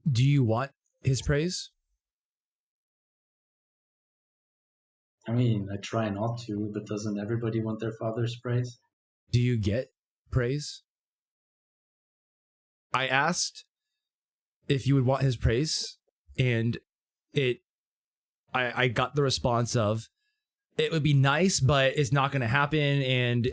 Do you want his praise? I mean, I try not to, but doesn't everybody want their father's praise? Do you get praise? I asked if you would want his praise, and I got the response of, it would be nice, but it's not going to happen. And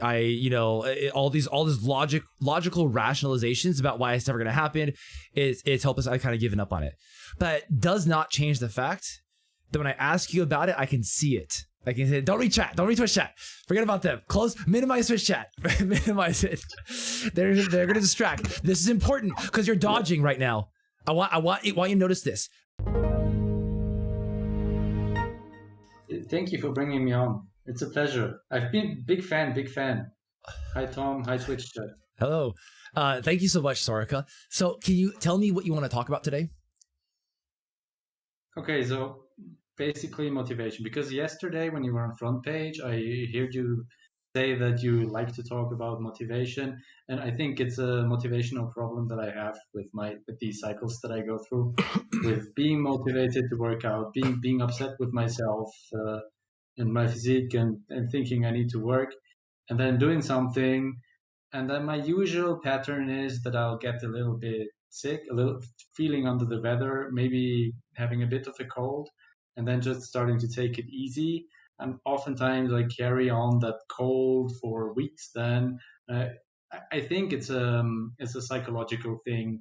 all these logical rationalizations about why it's never going to happen. It's hopeless. I kind of given up on it, but does not change the fact that when I ask you about it, I can see it. I can say, don't read Twitch chat. Forget about them. Minimize Twitch chat. Minimize it. They're going to distract. This is important because you're dodging right now. I want you to notice this. Thank you for bringing me on. It's a pleasure. I've been big fan. Hi, Tom. Hi, Twitch chat. Hello. Thank you so much, Sorica. So can you tell me what you want to talk about today? Okay, so basically motivation. Because yesterday when you were on front page, I heard you say that you like to talk about motivation. And I think it's a motivational problem that I have with these cycles that I go through, with being motivated to work out, being upset with myself and my physique and thinking I need to work, and then doing something. And then my usual pattern is that I'll get a little bit sick, a little feeling under the weather, maybe having a bit of a cold, and then just starting to take it easy. And oftentimes I carry on that cold for weeks. Then I think it's a psychological thing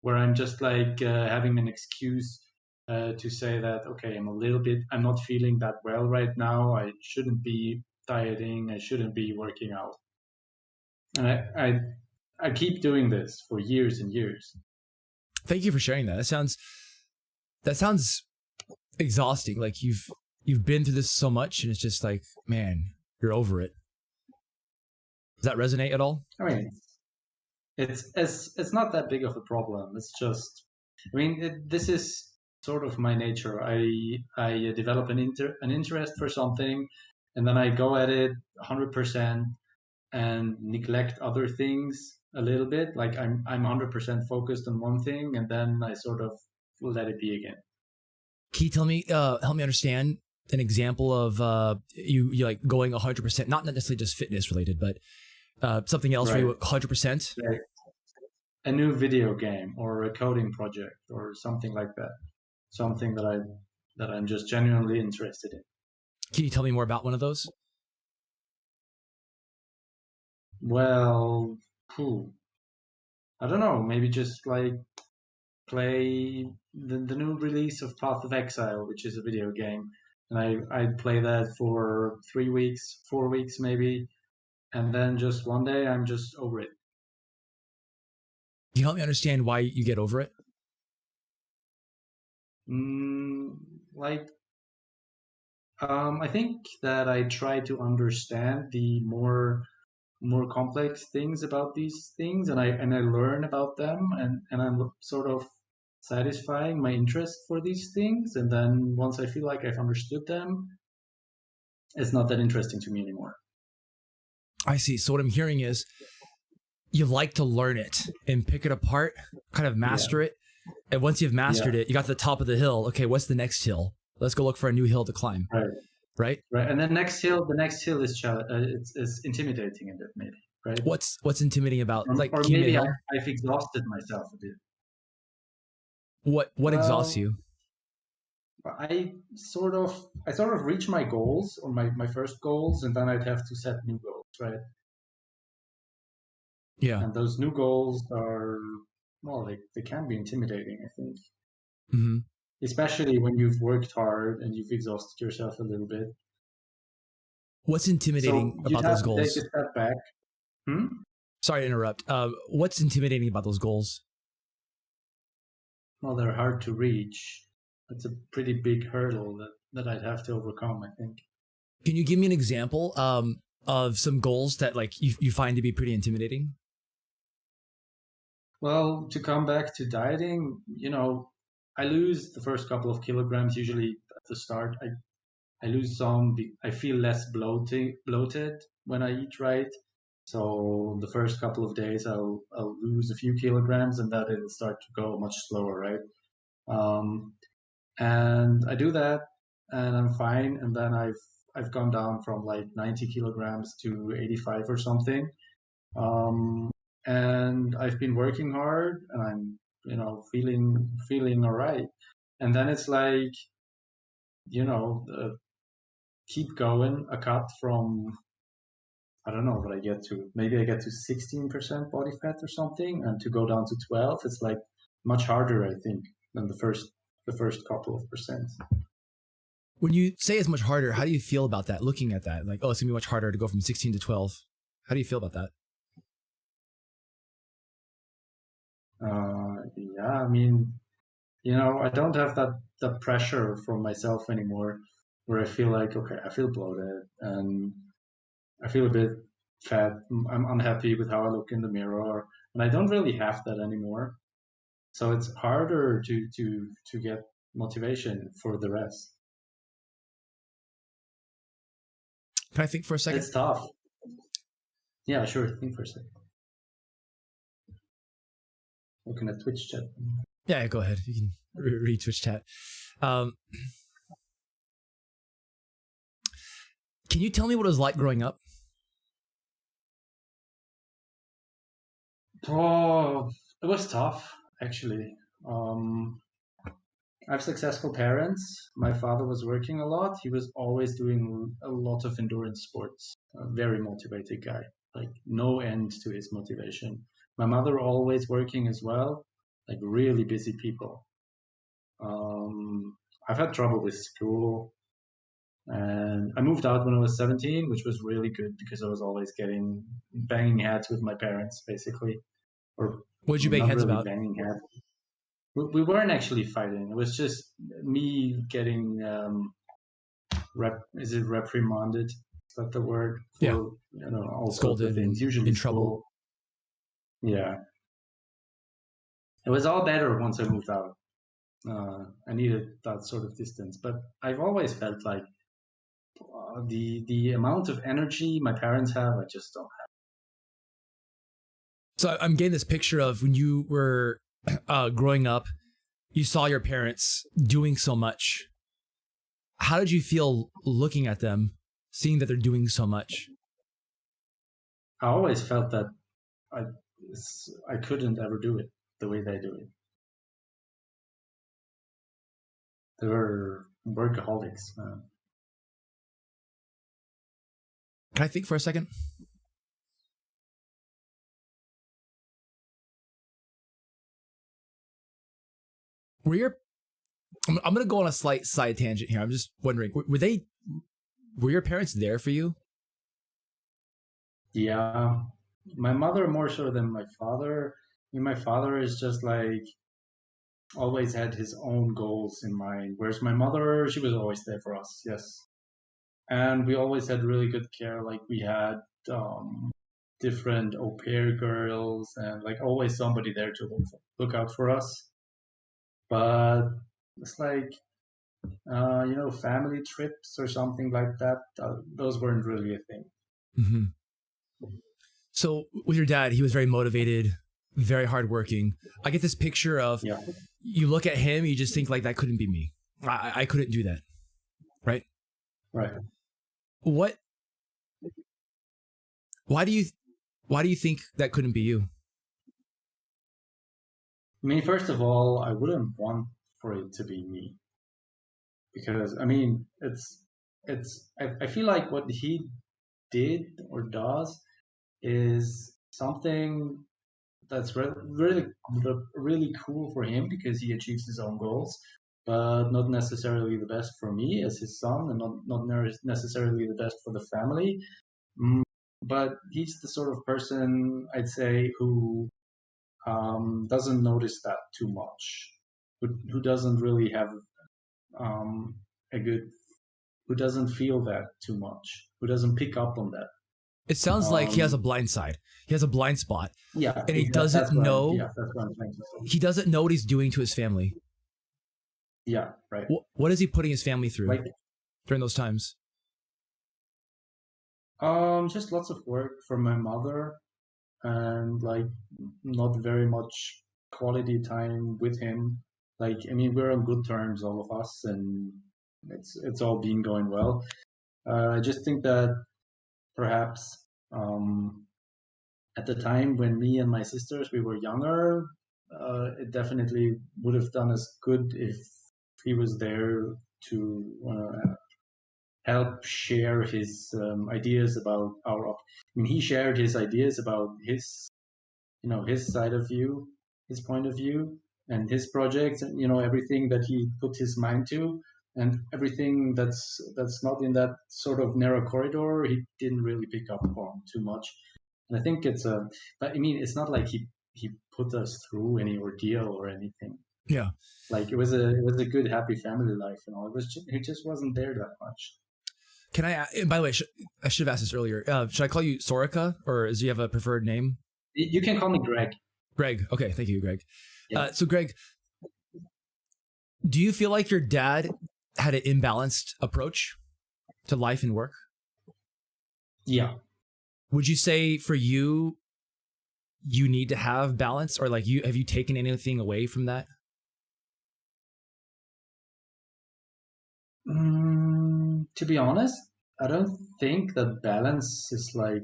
where I'm just like having an excuse to say that, okay, I'm not feeling that well right now. I shouldn't be dieting. I shouldn't be working out. And I keep doing this for years and years. Thank you for sharing that. That sounds exhausting. Like you've been through this so much, and it's just like, man, you're over it. Does that resonate at all? I mean, it's not that big of a problem. It's just, I mean, this is sort of my nature. I develop an interest for something, and then I go at it 100% and neglect other things a little bit. Like I'm 100% focused on one thing, and then I sort of let it be again. Can you tell me, help me understand an example of you like going 100%, not necessarily just fitness related, but something else where you 100%? Like a new video game or a coding project or something like that. Something that I'm just genuinely interested in. Can you tell me more about one of those? Well, I don't know. Maybe just like play the new release of Path of Exile, which is a video game, and I'd play that for 3 weeks, 4 weeks maybe, and then just one day I'm just over it. Can you help me understand why you get over it? I think that I try to understand the more complex things about these things, and I learn about them, and I'm sort of satisfying my interest for these things, and then once I feel like I've understood them, it's not that interesting to me anymore. I see. So what I'm hearing is you like to learn it and pick it apart, kind of master it, and once you've mastered it, you got to the top of the hill. Okay, what's the next hill? Let's go look for a new hill to climb. Right. And the next hill is it's intimidating a bit, maybe. Right. What's intimidating about or maybe I've exhausted myself a bit. What exhausts you? I sort of reach my goals or my first goals, and then I'd have to set new goals, right? Yeah. And those new goals are, well, they can be intimidating, I think. Mm-hmm. Especially when you've worked hard and you've exhausted yourself a little bit. What's intimidating about those goals? Take a step back. Sorry to interrupt. What's intimidating about those goals? Well, they're hard to reach. It's a pretty big hurdle that I'd have to overcome, I think. Can you give me an example of some goals that like you find to be pretty intimidating? Well, to come back to dieting, I lose the first couple of kilograms usually at the start. I lose some. I feel less bloated when I eat right. So the first couple of days I'll lose a few kilograms, and that it'll start to go much slower, right? Um, and I do that, and I'm fine. And then I've gone down from like 90 kilograms to 85 or something. Um, and I've been working hard, and I'm feeling all right. And then it's like keep going. A cut from, I don't know what I get to. Maybe I get to 16% body fat or something, and to go down to 12, it's like much harder, I think, than the first couple of percent. When you say it's much harder, how do you feel about that? Looking at that, like, oh, it's gonna be much harder to go from 16 to 12. How do you feel about that? Yeah, I mean, I don't have that pressure from myself anymore, where I feel like, okay, I feel bloated and I feel a bit fat. I'm unhappy with how I look in the mirror, and I don't really have that anymore. So it's harder to get motivation for the rest. Can I think for a second? It's tough. Yeah, sure. Think for a second. Looking at Twitch chat. Yeah, go ahead. You can read Twitch chat. Can you tell me what it was like growing up? Oh, it was tough, actually. I have successful parents. My father was working a lot. He was always doing a lot of endurance sports. A very motivated guy, like no end to his motivation. My mother always working as well, like really busy people. I've had trouble with school, and I moved out when I was 17, which was really good because I was always getting banging heads with my parents, basically, or What did you bang not heads really about? banging heads. We weren't actually fighting. It was just me getting is it reprimanded? Is that the word? Yeah. For all sorts of Scolded things. and Usually in trouble. school. Yeah. It was all better once I moved out. I needed that sort of distance, but I've always felt like the amount of energy my parents have, I just don't have. So I'm getting this picture of when you were growing up, you saw your parents doing so much. How did you feel looking at them, seeing that they're doing so much? I always felt that I I couldn't ever do it the way they do it. They were workaholics. Can I think for a second? Were your I'm going to go on a slight side tangent here. I'm just wondering, were your parents there for you? Yeah, my mother more so than my father. I mean, my father is just like always had his own goals in mind, whereas my mother, she was always there for us. Yes, and we always had really good care. Like we had different au pair girls, and like always somebody there to look out for us. But it's like family trips or something like that. Those weren't really a thing. Mm-hmm. So with your dad, he was very motivated, very hardworking. I get this picture of you look at him, you just think like that couldn't be me. I couldn't do that, right? Right. What? Why do you think that couldn't be you? I mean, first of all, I wouldn't want for it to be me because I mean, I feel like what he did or does is something that's really cool for him because he achieves his own goals, but not necessarily the best for me as his son, and not necessarily the best for the family. Mm, but he's the sort of person I'd say who doesn't notice that too much, who doesn't really have um, a good, who doesn't feel that too much, who doesn't pick up on that. It sounds like he has a blind side. He has a blind spot. Yeah, and he doesn't know. That's what I'm trying to say. He doesn't know what he's doing to his family. Yeah, right. What is he putting his family through during those times? Just lots of work for my mother, and like not very much quality time with him. Like, I mean, we're on good terms, all of us, and it's all been going well. I just think that perhaps at the time when me and my sisters we were younger, it definitely would have done us good if he was there to help share his ideas about our. I mean, he shared his ideas about his side of view, his point of view, and his projects, and everything that he put his mind to, and everything that's not in that sort of narrow corridor, he didn't really pick up on too much. And I think but I mean, it's not like he put us through any ordeal or anything. Yeah. Like it was a good happy family life and all. It just wasn't there that much. Can I? And by the way, I should have asked this earlier. Should I call you Sorica, or do you have a preferred name? You can call me Greg. Greg. Okay, thank you, Greg. Yeah. So, Greg, do you feel like your dad had an imbalanced approach to life and work? Yeah. Would you say for you, you need to have balance, or like have you taken anything away from that? To be honest, I don't think that balance is like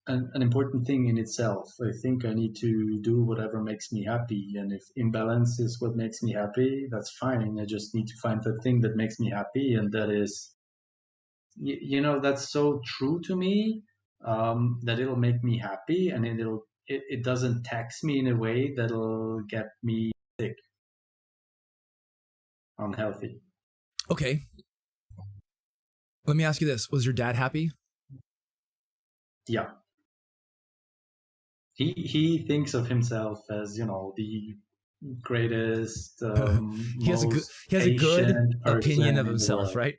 an important thing in itself. I think I need to do whatever makes me happy. And if imbalance is what makes me happy, that's fine. I just need to find the thing that makes me happy. And that is, that's so true to me, that it'll make me happy, and it doesn't tax me in a way that'll get me sick, unhealthy. Okay. Let me ask you this. Was your dad happy? Yeah. He thinks of himself as the greatest, he has most a good patient opinion person of in the himself, world. right?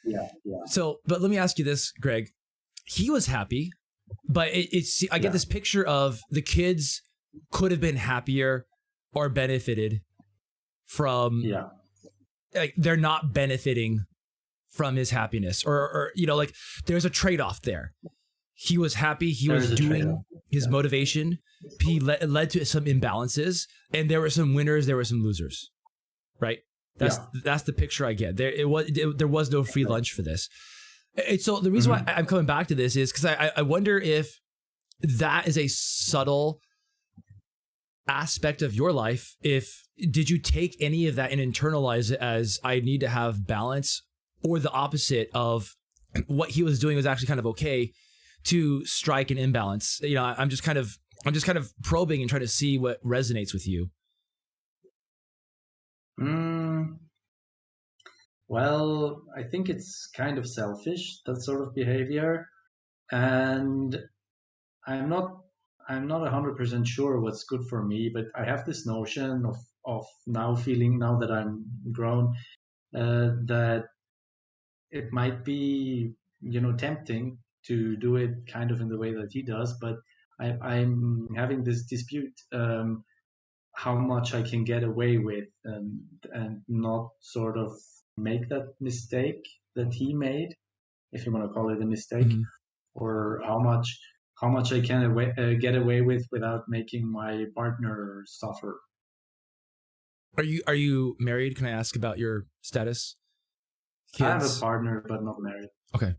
Yeah. So, but let me ask you this, Greg. He was happy, but I get this picture of the kids could have been happier or benefited from. Yeah. Like they're not benefiting from his happiness, or like there's a trade-off there. He was happy. He was doing his motivation. He led to some imbalances, and there were some winners. There were some losers, right? That's the picture I get. There was no free lunch for this. And so the reason why I'm coming back to this is because I wonder if that is a subtle aspect of your life. Did you take any of that and internalize it as I need to have balance, or the opposite of what he was doing was actually kind of okay to strike an imbalance? I'm just kind of probing and trying to see what resonates with you. Well, I think it's kind of selfish, that sort of behavior, and I'm not 100% sure what's good for me, but I have this notion of now that I'm grown, that it might be tempting to do it kind of in the way that he does, but I'm having this dispute, how much I can get away with, and not sort of make that mistake that he made, if you want to call it a mistake, or how much I can get away with without making my partner suffer. Are you married? Can I ask about your status? Kids? I have a partner, but not married. Okay.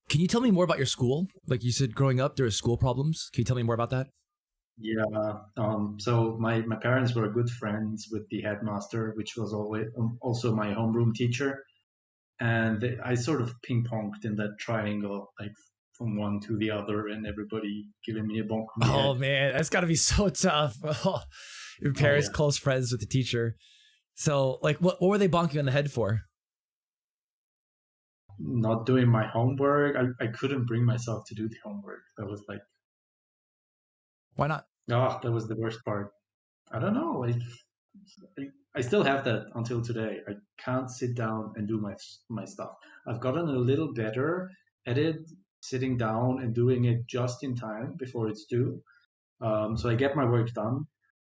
Can you tell me more about your school? Like you said, growing up, there were school problems. Can you tell me more about that? Yeah. So my parents were good friends with the headmaster, which was always also my homeroom teacher. And I sort of ping-ponged in that triangle, like from one to the other, and everybody giving me a bonk on the head. Oh man, that's got to be so tough. Oh, your parents close friends with the teacher. So, like, what were they bonking on the head for? Not doing my homework. I couldn't bring myself to do the homework. That was like, why not? Oh, that was the worst part. I don't know. Like, I still have that until today. I can't sit down and do my stuff. I've gotten a little better at it, sitting down and doing it just in time before it's due. So I get my work done.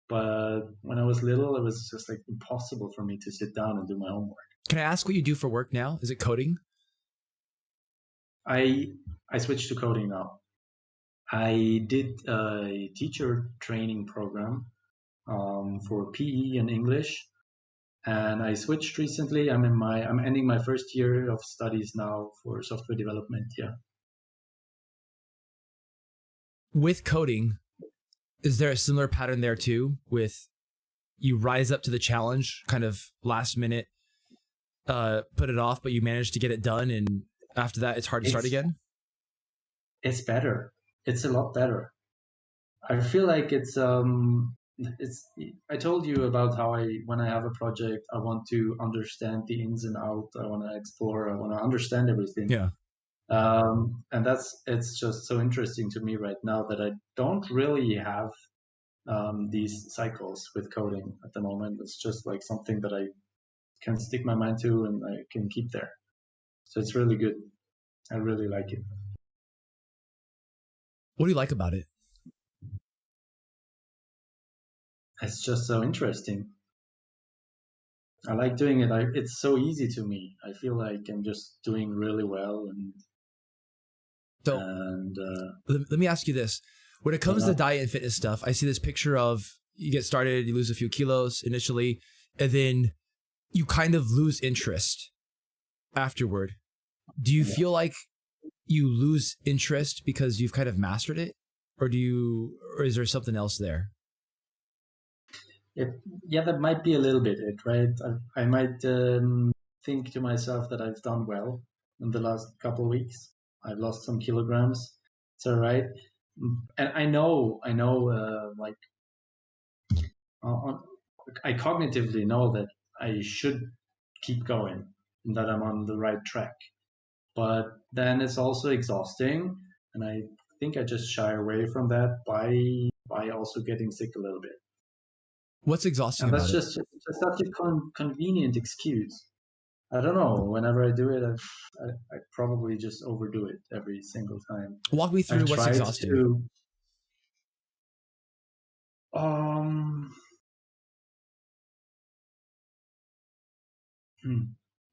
But when I was little, it was just like impossible for me to sit down and do my homework. Can I ask what you do for work now? Is it coding? I switched to coding now. I did a teacher training program for PE and English. And I switched recently. I'm ending my first year of studies now for software development. Yeah. With coding, is there a similar pattern there too? With you rise up to the challenge, kind of last minute, put it off, but you manage to get it done, and after that, it's hard to start again. It's better. It's a lot better. I feel like it's. I told you about how when I have a project, I want to understand the ins and outs. I want to explore. I want to understand everything. Yeah. And it's just so interesting to me right now that I don't really have these cycles with coding at the moment. It's just like something that I can stick my mind to and I can keep there. So it's really good. I really like it. What do you like about it? It's just so interesting. I like doing it. It's so easy to me. I feel like I'm just doing really well. Let me ask you this. When it comes to diet and fitness stuff, I see this picture of you get started, you lose a few kilos initially, and then you kind of lose interest afterward. Do you feel like you lose interest because you've kind of mastered it? Or is there something else there? That might be a little bit it, right? I might think to myself that I've done well in the last couple of weeks. I've lost some kilograms. It's all right. And I know, I cognitively know that I should keep going and that I'm on the right track. But then it's also exhausting, and I think I just shy away from that by also getting sick a little bit. What's exhausting and about that's just such a convenient excuse. I don't know. Whenever I do it, I probably just overdo it every single time. Walk me through what's exhausting.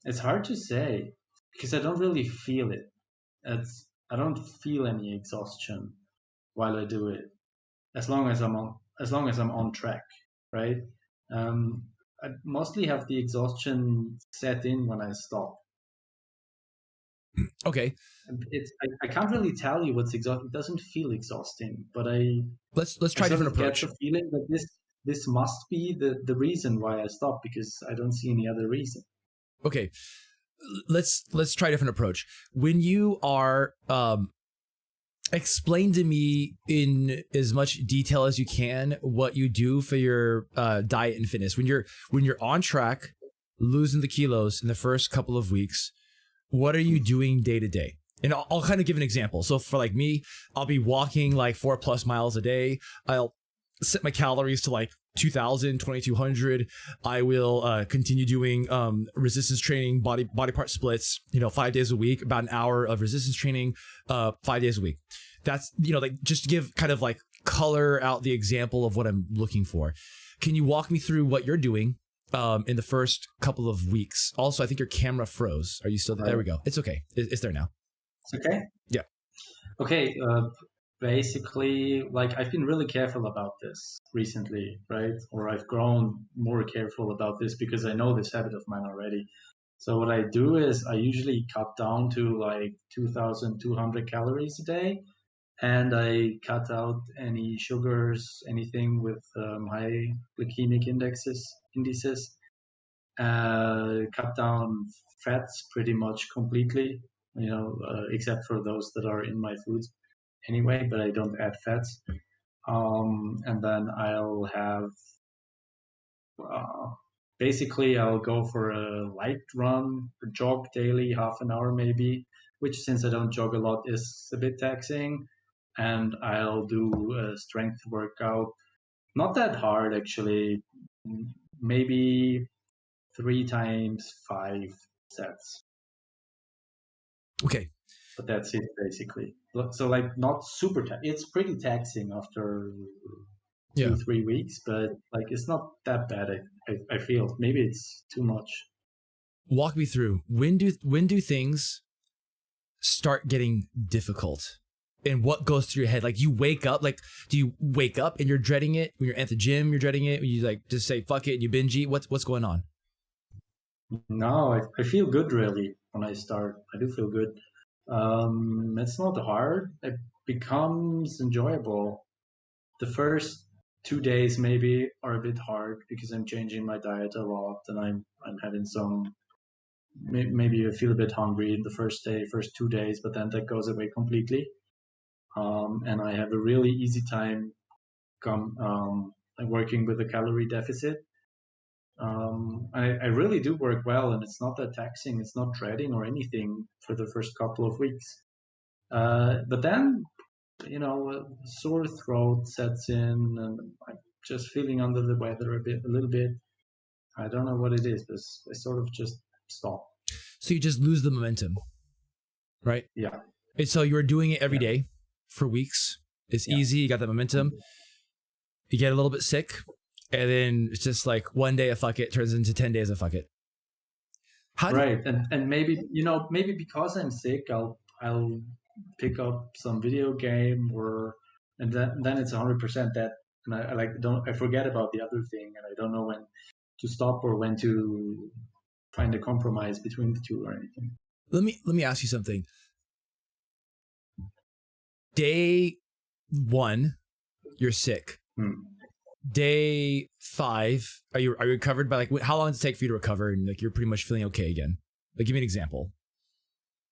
It's hard to say because I don't really feel it. I don't feel any exhaustion while I do it, as long as I'm on track, right? I mostly have the exhaustion set in when I stop. Okay. I can't really tell you what's exhausting. It doesn't feel exhausting, but let's try a different approach. Get the feeling that this must be the reason why I stop, because I don't see any other reason. Okay. Let's try a different approach. When you are explain to me in as much detail as you can what you do for your diet and fitness. When you're on track, losing the kilos in the first couple of weeks, what are you doing day to day? And I'll kind of give an example. So for like me, I'll be walking like 4+ miles a day. I'll set my calories to like 2,000, 2,200. I will continue doing resistance training, body part splits, 5 days a week, about an hour of resistance training, 5 days a week. That's, like just to give kind of like color out the example of what I'm looking for. Can you walk me through what you're doing in the first couple of weeks? Also, I think your camera froze. Are you still there? There we go. It's okay. It's there now. It's okay? Yeah. Okay. Basically, like, I've been really careful about this recently, right? Or I've grown more careful about this because I know this habit of mine already. So what I do is I usually cut down to like 2,200 calories a day, and I cut out any sugars, anything with high glycemic indices. Cut down fats pretty much completely, except for those that are in my foods anyway, but I don't add fats. And then I'll have, basically I'll go for a light run, a jog daily, half an hour maybe, which, since I don't jog a lot, is a bit taxing. And I'll do a strength workout, not that hard actually, maybe 3 times 5 sets. Okay. But that's it basically. So like not super, it's pretty taxing after 2-3 weeks, but like it's not that bad. I feel maybe it's too much. Walk me through when do things start getting difficult? and what goes through your head? Like, you wake up, like, do you wake up and you're dreading it? When you're at the gym, you're dreading it? When you like just say fuck it and you binge eat? What's going on? No, I feel good really when I start. I do feel good. It's not hard. It becomes enjoyable. The first 2 days maybe are a bit hard because I'm changing my diet a lot, and I'm having some. Maybe I feel a bit hungry in the first day, first 2 days, but then that goes away completely. And I have a really easy time working with a calorie deficit. I really do work well, and it's not that taxing. It's not dreading or anything for the first couple of weeks. But then, sore throat sets in, and I'm just feeling under the weather a little bit. I don't know what it is, but I sort of just stop. So you just lose the momentum, right? Yeah. And so you were doing it every day for weeks. It's easy. You got that momentum. You get a little bit sick, and then it's just like one day of fuck it turns into 10 days of fuck it. And maybe because I'm sick, I'll pick up some video game, and then it's 100% that, and I forget about the other thing, and I don't know when to stop or when to find a compromise between the two or anything. Let me ask you something. Day 1, you're sick. Day 5, are you recovered by like how long does it take for you to recover and like you're pretty much feeling okay again? Like, give me an example.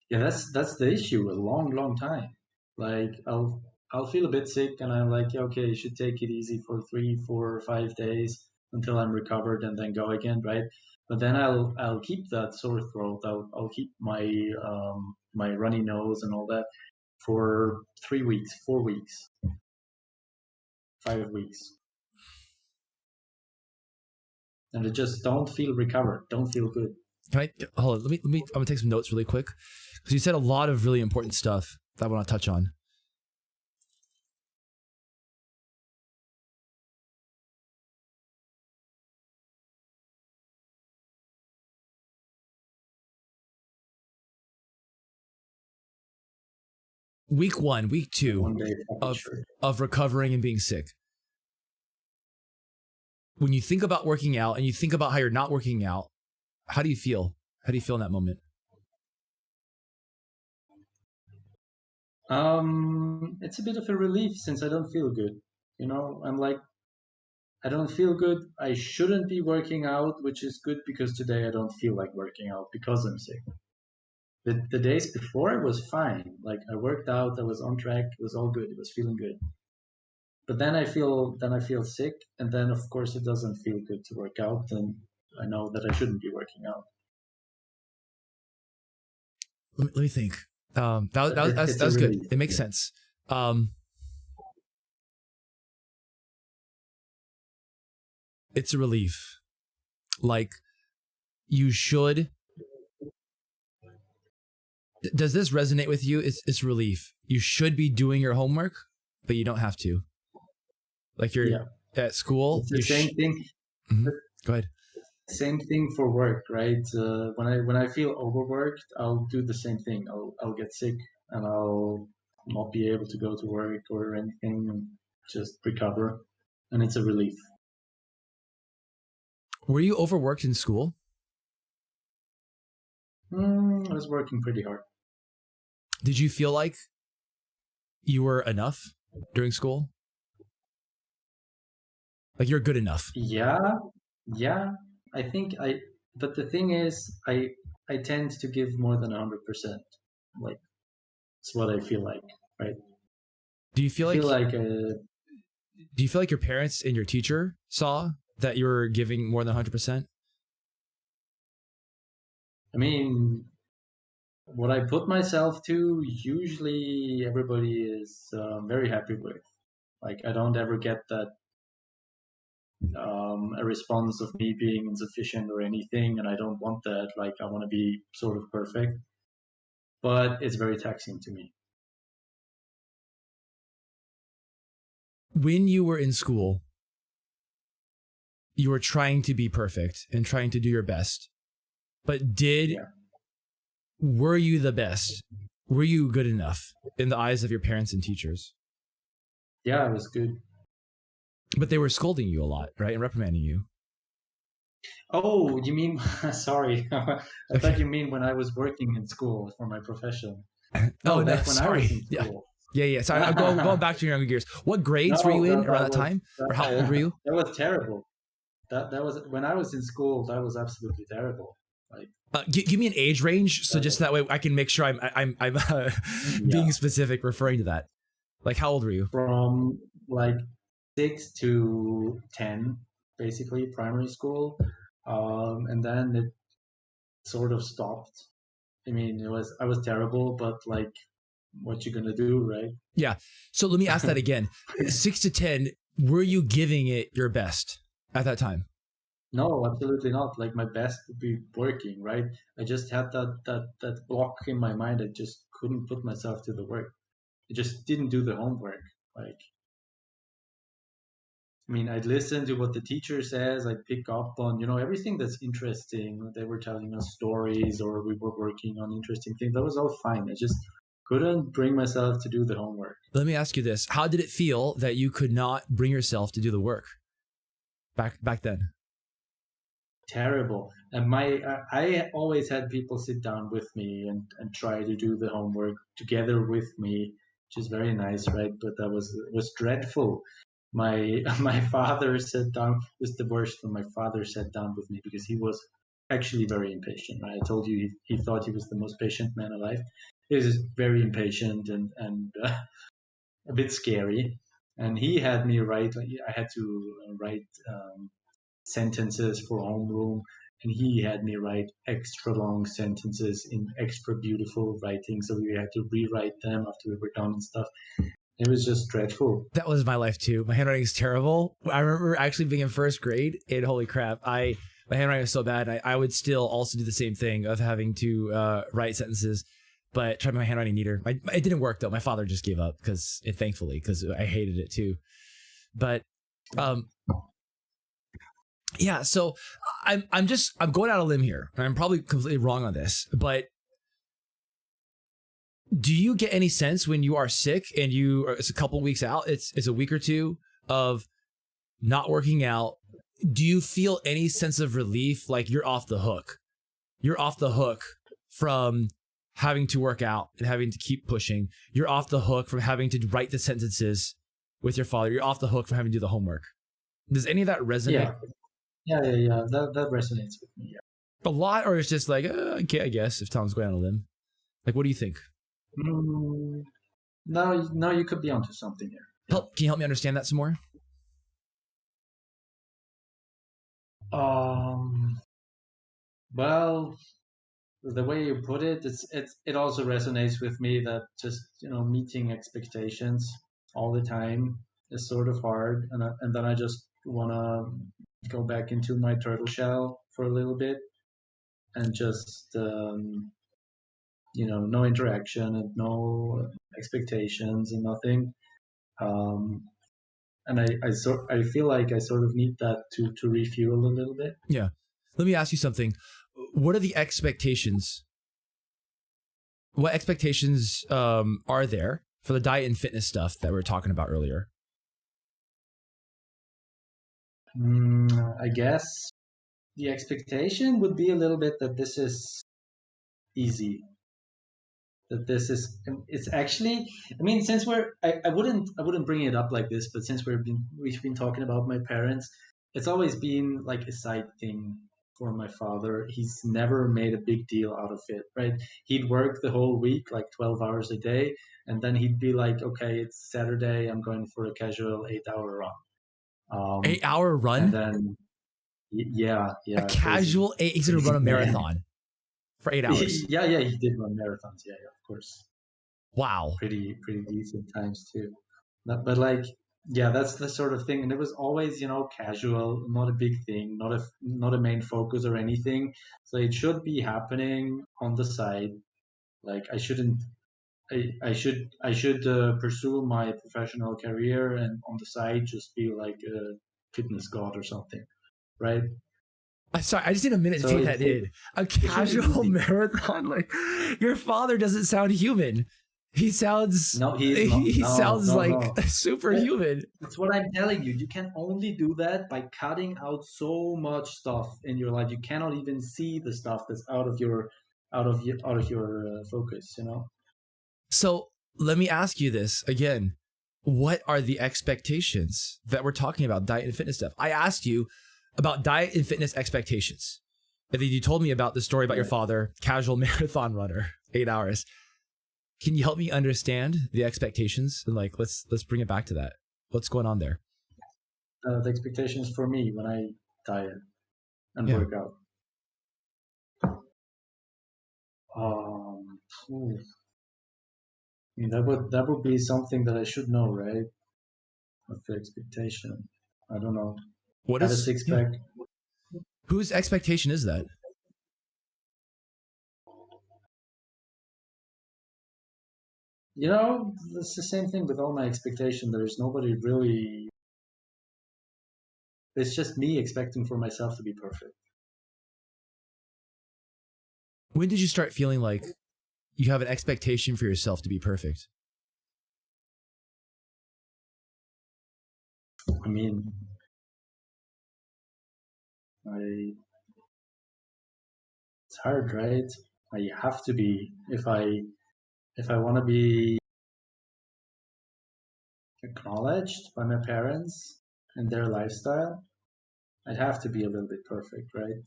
Yeah, that's the issue. A long time. Like I'll feel a bit sick, and I'm like, okay, you should take it easy for 3, 4, 5 days until I'm recovered, and then go again, right? But then I'll keep that sore throat. I'll keep my my runny nose and all that for 3 weeks, 4 weeks, 5 weeks, and I just don't feel recovered. Don't feel good. Can I hold on? Let me. I'm gonna take some notes really quick because you said a lot of really important stuff that I want to touch on. Week 1, week 2 of recovering and being sick. When you think about working out and you think about how you're not working out, how do you feel? How do you feel in that moment? It's a bit of a relief since I don't feel good. I'm like, I don't feel good. I shouldn't be working out, which is good because today I don't feel like working out because I'm sick. The days before it was fine. Like I worked out, I was on track, it was all good, it was feeling good. But then I feel sick, and then of course it doesn't feel good to work out, and I know that I shouldn't be working out. Let me think. That was good. It makes sense. It's a relief. Like, you should. Does this resonate with you? It's relief. You should be doing your homework, but you don't have to. Like you're at school. It's the same thing. Mm-hmm. Go ahead. Same thing for work, right? When I feel overworked, I'll do the same thing. I'll get sick, and I'll not be able to go to work or anything, and just recover, and it's a relief. Were you overworked in school? I was working pretty hard. Did you feel like you were enough during school? Like you're good enough? Yeah. I think but the thing is, I tend to give more than 100%. Like, it's what I feel like, right? Do you feel like your parents and your teacher saw that you were giving more than 100%? I mean, what I put myself to, usually everybody is very happy with. Like, I don't ever get that a response of me being insufficient or anything, and I don't want that. Like, I want to be sort of perfect, but it's very taxing to me. When you were in school, you were trying to be perfect and trying to do your best, but were you the best? were you good enough in the eyes of your parents and teachers? Yeah, it was good. But they were scolding you a lot, right, and reprimanding you. Oh, you mean, sorry. I thought Okay. you mean when I was working in school for my profession. Oh No, no, back when I was sorry. in Yeah, school. yeah. Sorry, I'm going No, back to your younger years. What grades were you in around that that was time, or how old were you? that was terrible. That was when I was in school. That was absolutely terrible. Like, Give me an age range, so just uh, that way I can make sure I'm yeah, being specific, referring to that. Like, how old were you? from like 6 to 10, basically primary school, and then it sort of stopped. I mean, I was terrible, but like, what you gonna do, right? Yeah. So let me ask that again. 6 to 10. Were you giving it your best at that time? No, absolutely not. Like my best would be working, right? I just had that block in my mind. I just couldn't put myself to the work. I just didn't do the homework. Like, I mean, I'd listen to what the teacher says. I'd pick up on, everything that's interesting. They were telling us stories, or we were working on interesting things. That was all fine. I just couldn't bring myself to do the homework. Let me ask you this: how did it feel that you could not bring yourself to do the work back then? Terrible. And I always had people sit down with me and try to do the homework together with me, which is very nice, right? But that was dreadful. My my father sat down, was the worst when my father sat down with me, because he was actually very impatient, right? I told you he thought he was the most patient man alive. He was just very impatient and a bit scary. And he had me write. I had to write sentences for homeroom, and he had me write extra long sentences in extra beautiful writing, so we had to rewrite them after we were done and stuff. It was just dreadful. That was my life too. My handwriting is terrible. I remember actually being in first grade, and holy crap, my handwriting was so bad. I would still also do the same thing of having to write sentences, but try to make my handwriting neater. It didn't work though. My father just gave up thankfully, because I hated it too. But um, yeah. So I'm going out on a limb here, and I'm probably completely wrong on this, but do you get any sense when you are sick and it's a couple weeks out, it's a week or two of not working out? Do you feel any sense of relief, like you're off the hook? You're off the hook from having to work out and having to keep pushing. You're off the hook from having to write the sentences with your father. You're off the hook from having to do the homework. Does any of that resonate Yeah, yeah. That resonates with me. Yeah. a lot, or it's just like, okay, I guess if Tom's going on a limb? Like, what do you think? Mm, now you could be onto something here. Yeah. Can you help me understand that some more? Well, the way you put it, it also resonates with me that just meeting expectations all the time is sort of hard, and then I just wanna go back into my turtle shell for a little bit and just no interaction and no expectations and nothing. Um, and I feel like I sort of need that to refuel a little bit. Yeah. Let me ask you something. What are the expectations? What expectations are there for the diet and fitness stuff that we were talking about earlier? I guess the expectation would be a little bit that this is easy, that this is it's actually, I mean, since I wouldn't bring it up like this, but since we've been talking about my parents, it's always been like a side thing for my father. He's never made a big deal out of it, right? He'd work the whole week, like 12 hours a day, and then he'd be like, okay, it's Saturday, I'm going for a casual 8 hour run. 8 hour And run? then A yeah, crazy. casual eight? He's going to Crazy run a man. marathon for 8 hours. Yeah, he did run marathons. Yeah, of course. Wow. Pretty decent times too. But like, yeah, that's the sort of thing. And it was always, casual, not a big thing, not a main focus or anything. So it should be happening on the side. Like I shouldn't. I should pursue my professional career and on the side just be like a fitness god or something, right? I'm sorry, I just need a minute to So take that in. A it should be casual easy. marathon, like your father doesn't sound human. He sounds No, he is not. he No, sounds no, like no. That- superhuman. That's what I'm telling you. You can only do that by cutting out so much stuff in your life. You cannot even see the stuff that's out of your focus. You know. So let me ask you this again. What are the expectations that we're talking about diet and fitness stuff? I asked you about diet and fitness expectations. And then you told me about the story about your father, casual marathon runner, 8 hours. Can you help me understand the expectations? And like, let's bring it back to that. What's going on there? The expectations for me when I diet and Yeah. work out. Um, ooh, I mean, that would be something that I should know, right? What's the expectation? I don't know. What Have a is, six yeah. pack. Whose expectation is that? You know, it's the same thing with all my expectation. There's nobody really. It's just me expecting for myself to be perfect. When did you start feeling like you have an expectation for yourself to be perfect? I mean, I it's hard, right? I have to be if I want to be acknowledged by my parents and their lifestyle, I'd have to be a little bit perfect, right?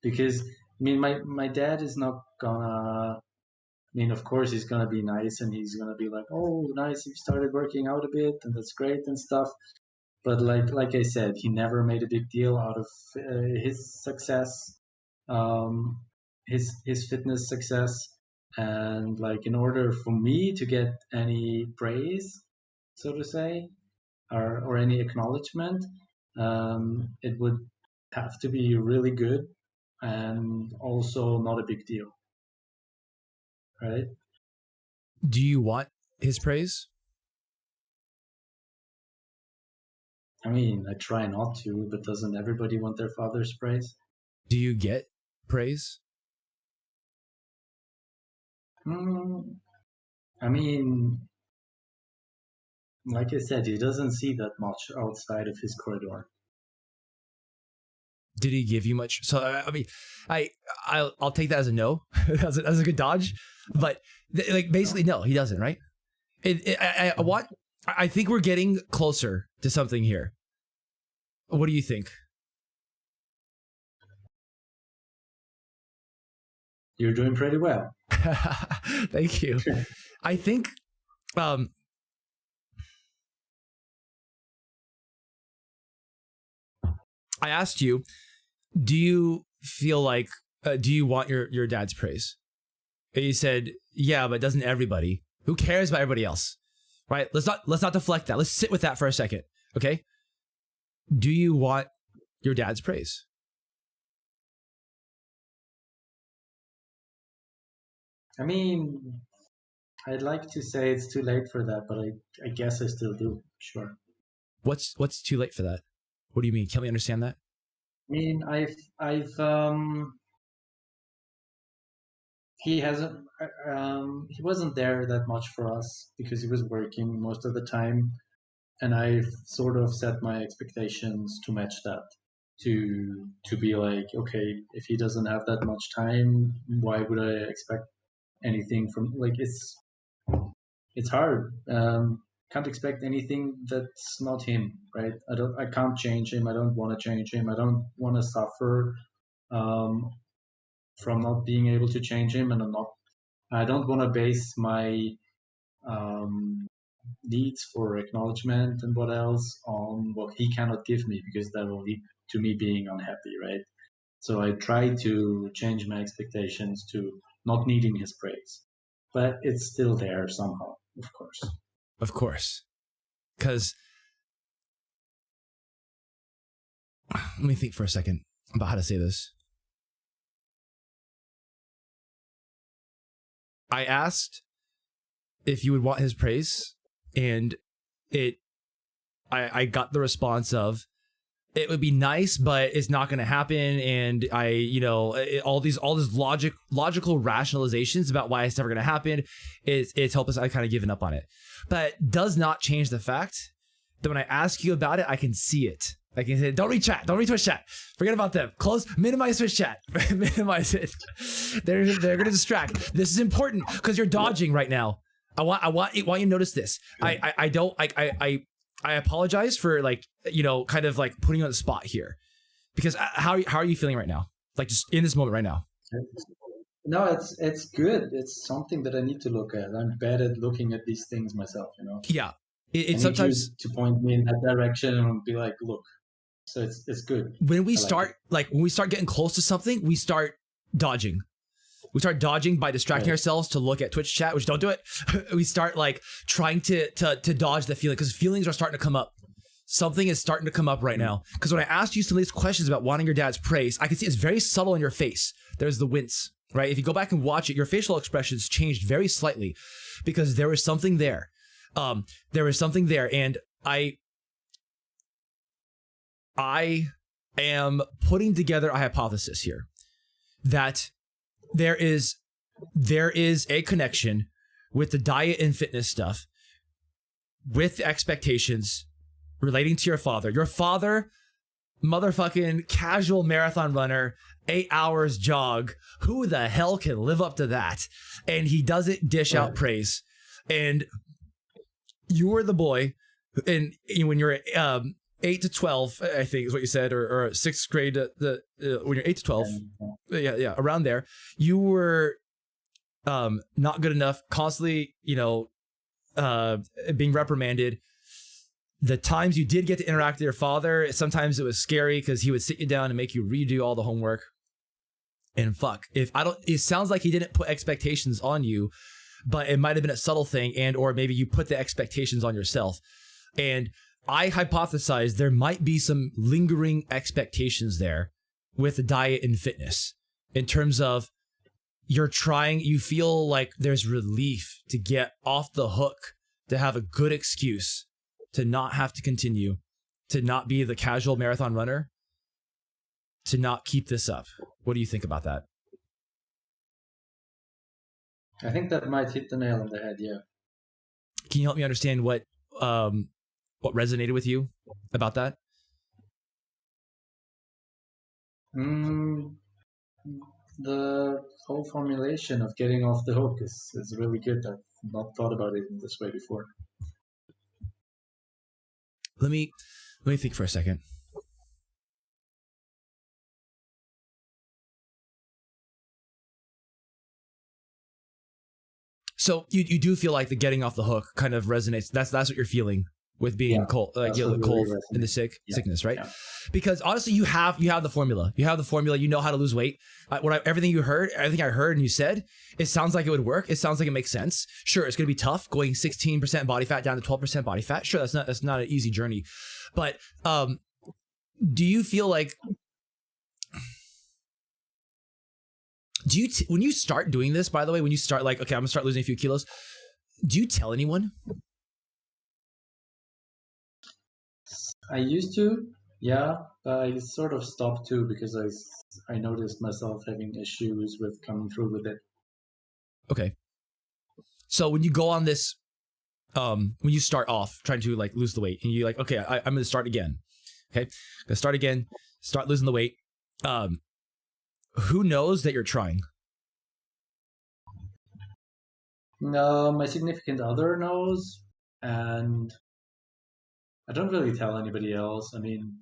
Because I mean, my dad is not gonna. I mean, of course, he's gonna be nice and he's gonna be like, "Oh, nice, you started working out a bit, and that's great and stuff." But like I said, he never made a big deal out of his success, um, his fitness success, and like in order for me to get any praise, so to say, or any acknowledgement, it would have to be really good and also not a big deal, right? Do you want his praise? I mean, I try not to, but doesn't everybody want their father's praise? Do you get praise? Mm, I mean, like I said, he doesn't see that much outside of his corridor. Did he give you much? So I mean, I'll take that as a no. That's a good dodge. But like basically, no, he doesn't. Right? I want. I think we're getting closer to something here. What do you think? You're doing pretty well. Thank you. I think um, I asked you, do you feel like do you want your dad's praise? And you said, yeah, but doesn't everybody? Who cares about everybody else? Right? Let's not deflect that. Let's sit with that for a second. Okay? Do you want your dad's praise? I mean, I'd like to say it's too late for that, but I guess I still do. Sure. What's too late for that? What do you mean? Can we understand that? I mean, I've he hasn't he wasn't there that much for us because he was working most of the time, and I've sort of set my expectations to match that. To be like, okay, if he doesn't have that much time, why would I expect anything from like it's hard. Can't expect anything that's not him, right? I can't change him. I don't want to change him. I don't want to suffer um, from not being able to change him, and I don't want to base my um, needs for acknowledgement and what else on what he cannot give me, because that will lead to me being unhappy, right? So I try to change my expectations to not needing his praise, but it's still there somehow, of course. Of course. Because let me think for a second about how to say this. I asked if you would want his praise, and it I got the response of it would be nice, but it's not going to happen. And all these logical rationalizations about why it's never going to happen. It's hopeless. I kind of given up on it, but does not change the fact that when I ask you about it, I can see it. I can say, don't read Twitch chat. Forget about them. Minimize Twitch chat. Minimize it. They're going to distract. This is important because you're dodging right now. I want you to notice this. I apologize for kind of putting you on the spot here, because how are you feeling right now? Like just in this moment right now? No, it's good. It's something that I need to look at. I'm bad at looking at these things myself, Yeah, it's sometimes to point me in that direction and be like, look. So it's good. When we start getting close to something, we start dodging. We start dodging by distracting ourselves to look at Twitch chat, which don't do it. We start trying to dodge the feeling, because feelings are starting to come up. Something is starting to come up right now. Because when I asked you some of these questions about wanting your dad's praise, I can see it's very subtle in your face. There's the wince, right? If you go back and watch it, your facial expressions changed very slightly because there was something there. And I am putting together a hypothesis here that there is a connection with the diet and fitness stuff, with the expectations relating to your father. Your father, motherfucking casual marathon runner, 8 hours jog. Who the hell can live up to that? And he doesn't dish out praise. And you were the boy, and when you're 8 to 12, I think is what you said, or 6th grade, when you're 8 to 12, yeah, around there, you were not good enough, constantly, being reprimanded. The times you did get to interact with your father, sometimes it was scary because he would sit you down and make you redo all the homework. And it sounds like he didn't put expectations on you, but it might have been a subtle thing, or maybe you put the expectations on yourself. And I hypothesize there might be some lingering expectations there with the diet and fitness, in terms of you feel like there's relief to get off the hook, to have a good excuse to not have to continue, to not be the casual marathon runner, to not keep this up. What do you think about that? I think that might hit the nail on the head, yeah. Can you help me understand what resonated with you about that? The whole formulation of getting off the hook is really good. I've not thought about it in this way before. Let me think for a second. So you do feel like the getting off the hook kind of resonates. That's what you're feeling with being cold, cold and the sickness, right? Yeah. Because honestly, you have the formula. You have the formula. You know how to lose weight. Everything I heard and you said, it sounds like it would work. It sounds like it makes sense. Sure, it's going to be tough going 16% body fat down to 12% body fat. Sure, that's not an easy journey. But do you feel like, when you start doing this, by the way, when you start okay, I'm gonna start losing a few kilos, do you tell anyone? I used to, yeah, but I sort of stopped too, because I noticed myself having issues with coming through with it. Okay. So when you go on this, when you start off trying to lose the weight, and you're okay, I'm going to start again. Okay. I'm going to start again, start losing the weight. Who knows that you're trying? No, my significant other knows, and I don't really tell anybody else. I mean,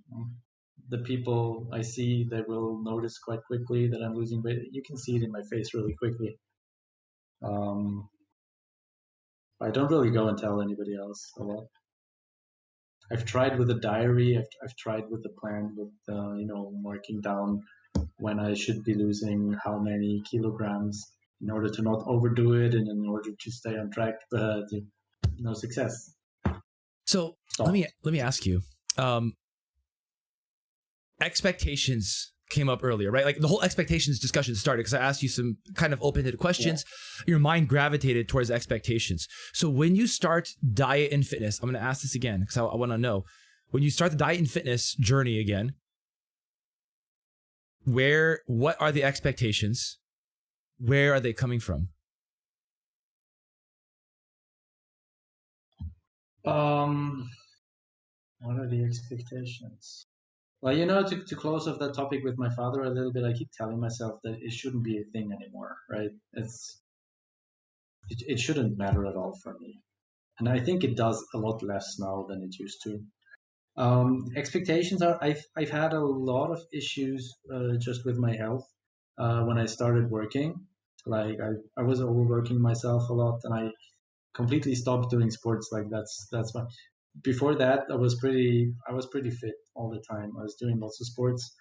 the people I see, they will notice quite quickly that I'm losing weight. You can see it in my face really quickly. I don't really go and tell anybody else a lot. I've tried with a diary. I've tried with the plan, with marking down when I should be losing how many kilograms in order to not overdo it and in order to stay on track, but no success. So let me ask you, expectations came up earlier, right? The whole expectations discussion started because I asked you some kind of open-ended questions. Yeah. Your mind gravitated towards expectations. So when you start diet and fitness, I'm going to ask this again because I want to know, when you start the diet and fitness journey again, what are the expectations? Where are they coming from? What are the expectations? Well, to close off that topic with my father a little bit, I keep telling myself that it shouldn't be a thing anymore, right? It shouldn't matter at all for me. And I think it does a lot less now than it used to. Expectations are I've had a lot of issues just with my health when I started working. Like I was overworking myself a lot, and I completely stopped doing sports. Like that's why. Before that, I was pretty fit all the time. I was doing lots of sports,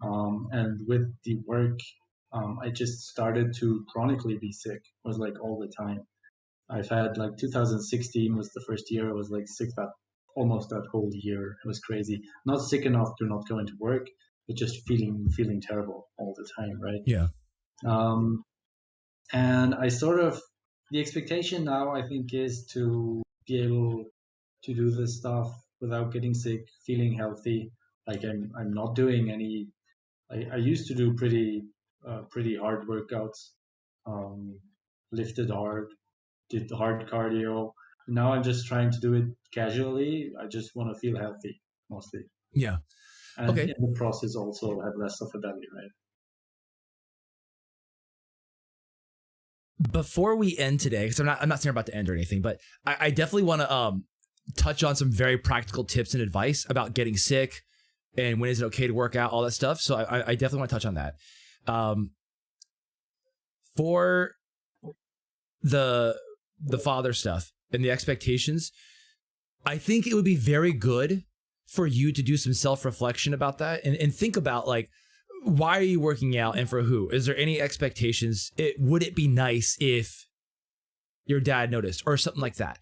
and with the work, I just started to chronically be sick. I was like all the time. I've had like 2016 was the first year I was like sick that almost that whole year. It was crazy. Not sick enough to not go into work, but just feeling terrible all the time, right? Yeah. Um, and I sort of the expectation now I think is to be able to do this stuff without getting sick, feeling healthy. Like I'm not doing any. I used to do pretty hard workouts, um, lifted hard, did hard cardio. Now I'm just trying to do it casually. I just want to feel healthy mostly, Yeah. and Okay. in the process also have less of a belly, right? Before we end today, because I'm not saying I'm about to end or anything, but I definitely want to touch on some very practical tips and advice about getting sick and when is it okay to work out, all that stuff. So I definitely want to touch on that. For the father stuff and the expectations, I think it would be very good for you to do some self-reflection about that and think about like, why are you working out and for who? Is there any expectations? Would it be nice if your dad noticed or something like that?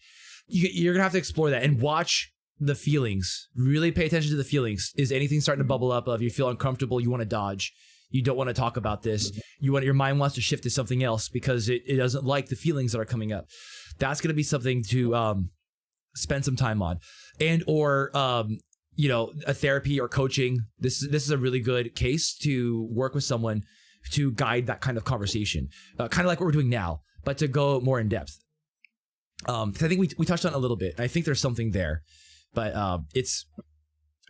You're going to have to explore that and watch the feelings. Really pay attention to the feelings. Is anything starting to bubble up of you feel uncomfortable, you want to dodge, you don't want to talk about this, your mind wants to shift to something else because it doesn't like the feelings that are coming up. That's going to be something to spend some time on. And or a therapy or coaching. This is a really good case to work with someone to guide that kind of conversation, kind of like what we're doing now, but to go more in depth. Because I think we touched on it a little bit. I think there's something there, but it's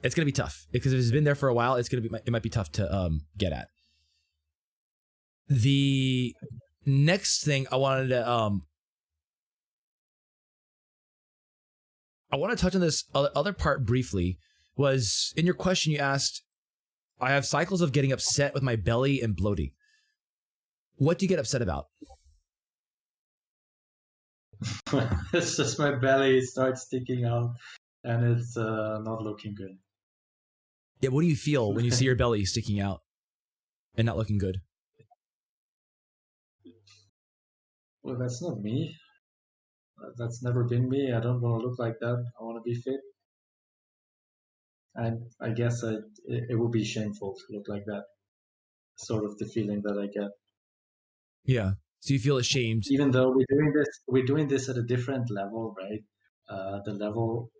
gonna be tough because if it's been there for a while, it might be tough to get at. The next thing I wanted to I want to touch on this other part briefly. Was in your question you asked, I have cycles of getting upset with my belly and bloating. What do you get upset about? It's just my belly starts sticking out, and it's not looking good. Yeah, what do you feel when you see your belly sticking out and not looking good? Well, that's not me. That's never been me. I don't want to look like that. I want to be fit. And I guess it would be shameful to look like that. Sort of the feeling that I get. Yeah. So you feel ashamed. Even though we're doing this at a different level, right? The level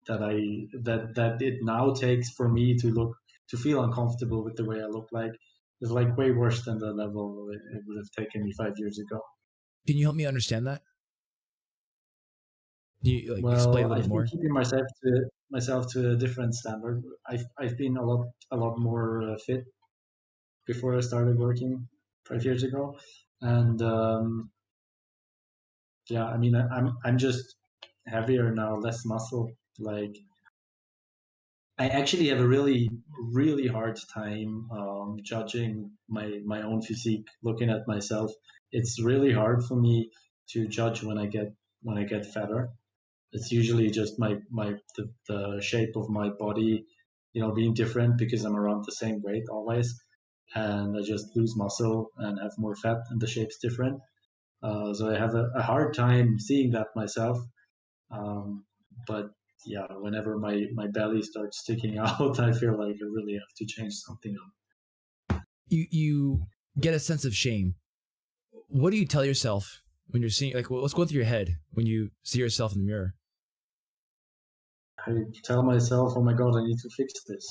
that it now takes for me to feel uncomfortable with the way I look like is like way worse than the level it would have taken me 5 years ago. Can you help me understand that? Can you explain a Well, little I've bit been more? keeping myself to a different standard. I've been a lot more fit before I started working 5 years ago, and yeah, I mean, I'm just heavier now, less muscle. Like I actually have a really hard time judging my own physique. Looking at myself, it's really hard for me to judge when I get fatter. It's usually just the shape of my body, being different because I'm around the same weight always, and I just lose muscle and have more fat, and the shape's different. So I have a hard time seeing that myself. But yeah, whenever my belly starts sticking out, I feel like I really have to change something up. You get a sense of shame. What do you tell yourself when you're seeing, like, what's going through your head when you see yourself in the mirror? I tell myself, oh my God, I need to fix this.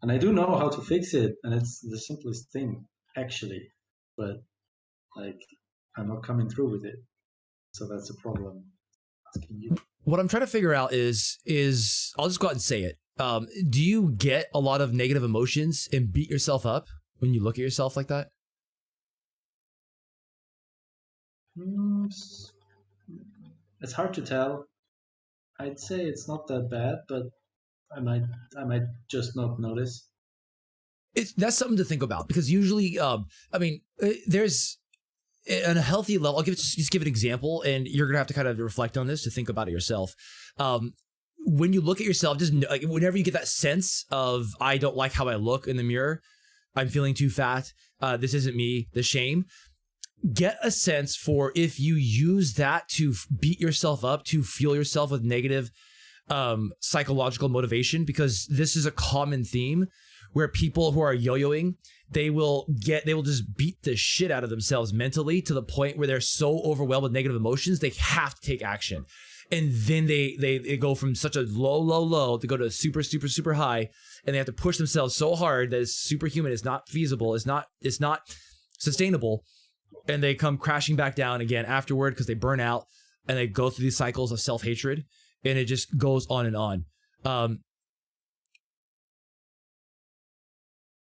And I do know how to fix it, and it's the simplest thing, actually. But like, I'm not coming through with it. So that's a problem. Asking you. What I'm trying to figure out is I'll just go out and say it. Do you get a lot of negative emotions and beat yourself up when you look at yourself like that? It's hard to tell. I'd say it's not that bad, but I might just not notice. That's something to think about, because usually, there's on a healthy level. I'll just give an example, and you're gonna have to kind of reflect on this to think about it yourself. When you look at yourself, just like whenever you get that sense of I don't like how I look in the mirror, I'm feeling too fat, this isn't me, the shame. Get a sense for if you use that to beat yourself up, to fuel yourself with negative psychological motivation, because this is a common theme where people who are yo-yoing, they will just beat the shit out of themselves mentally to the point where they're so overwhelmed with negative emotions, they have to take action. And then they go from such a low to go to a super high, and they have to push themselves so hard that it's superhuman, it's not feasible, it's not sustainable. And they come crashing back down again afterward because they burn out, and they go through these cycles of self-hatred, and it just goes on and on.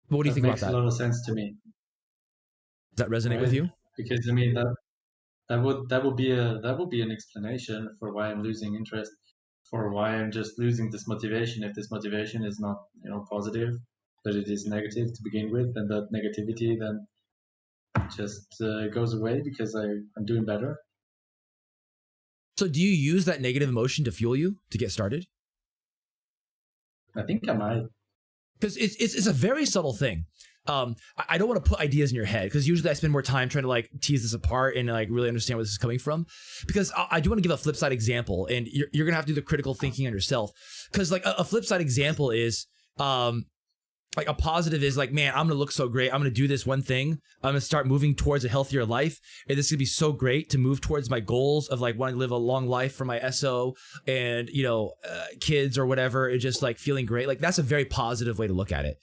What do you think about that? Makes a lot of sense to me. Does that resonate with you? Because I mean that would be an explanation for why I'm losing interest, for why I'm just losing this motivation. If this motivation is not positive, but it is negative to begin with, and that negativity then just goes away because I'm doing better. So do you use that negative emotion to fuel you to get started? I think I might. Because it's a very subtle thing. I don't want to put ideas in your head, because usually I spend more time trying to like tease this apart and like really understand where this is coming from. Because I do want to give a flip side example, and you're gonna have to do the critical thinking on yourself. Because like a flip side example is like a positive is like, man, I'm gonna look so great. I'm gonna do this one thing. I'm gonna start moving towards a healthier life, and this is gonna be so great to move towards my goals of like wanting to live a long life for my SO and kids or whatever. And just like feeling great. Like that's a very positive way to look at it.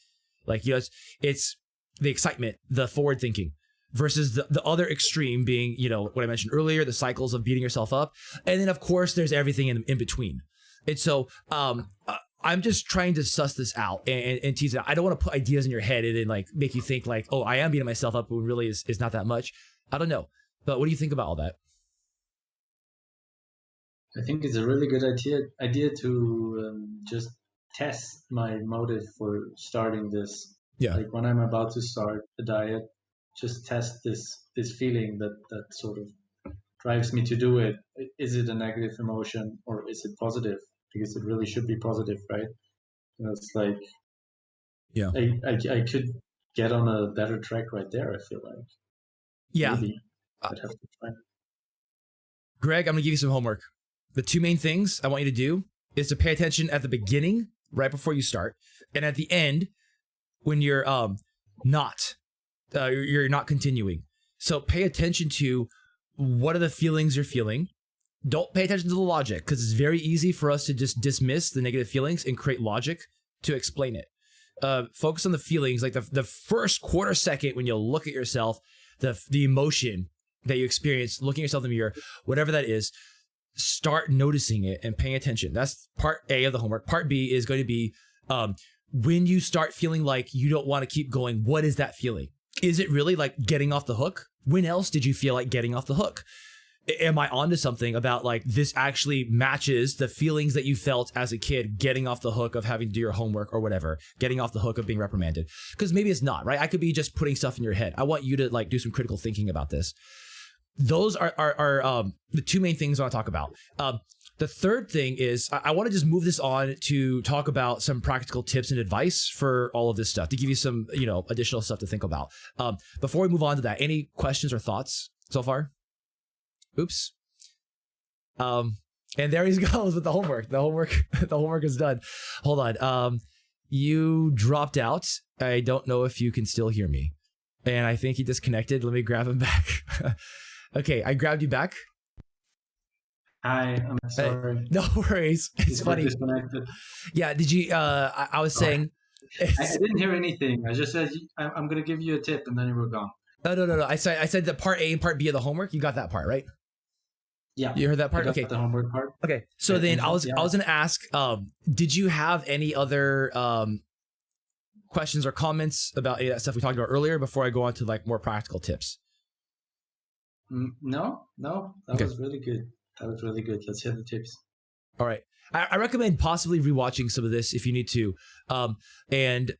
Like it's the excitement, the forward thinking, versus the other extreme being what I mentioned earlier, the cycles of beating yourself up, and then of course there's everything in between. And so I'm just trying to suss this out and tease it out. I don't want to put ideas in your head and then like make you think like, oh, I am beating myself up when really is not that much. I don't know. But what do you think about all that? I think it's a really good idea to just test my motive for starting this. Yeah. Like when I'm about to start a diet, just test this feeling that sort of drives me to do it. Is it a negative emotion or is it positive? Because it really should be positive, right? It's like, yeah, I could get on a better track right there. I feel like, yeah, maybe I'd have to try. Greg, I'm gonna give you some homework. The two main things I want you to do is to pay attention at the beginning, right before you start, and at the end when you're not continuing. So pay attention to what are the feelings you're feeling. Don't pay attention to the logic, because it's very easy for us to just dismiss the negative feelings and create logic to explain it. Focus on the feelings, like the first quarter second when you look at yourself, the emotion that you experience looking at yourself in the mirror, whatever that is, start noticing it and paying attention. That's part A of the homework. Part B is going to be when you start feeling like you don't want to keep going, what is that feeling? Is it really like getting off the hook? When else did you feel like getting off the hook? Am I onto something about like this actually matches the feelings that you felt as a kid getting off the hook of having to do your homework or whatever, getting off the hook of being reprimanded? Because maybe it's not, right? I could be just putting stuff in your head. I want you to like do some critical thinking about this. Those are the two main things I want to talk about. The third thing is I want to just move this on to talk about some practical tips and advice for all of this stuff, to give you some, additional stuff to think about. Before we move on to that, any questions or thoughts so far? Oops. And there he goes with the homework. The homework is done. Hold on. You dropped out. I don't know if you can still hear me. And I think he disconnected. Let me grab him back. Okay, I grabbed you back. Hi, I'm sorry. No worries. It's You got funny. disconnected. Yeah. Did you? I was Sorry. saying. I didn't hear anything. I just said I'm going to give you a tip, and then you were gone. No. I said the part A and part B of the homework. You got that part, right? Yeah, You heard that I part? got Okay. the homework part. Okay. So then I was Yeah. gonna ask, did you have any other questions or comments about any of that stuff we talked about earlier before I go on to like more practical tips? No, that Okay. was really good. That was really good. Let's hear the tips. All right. I recommend possibly rewatching some of this if you need to, and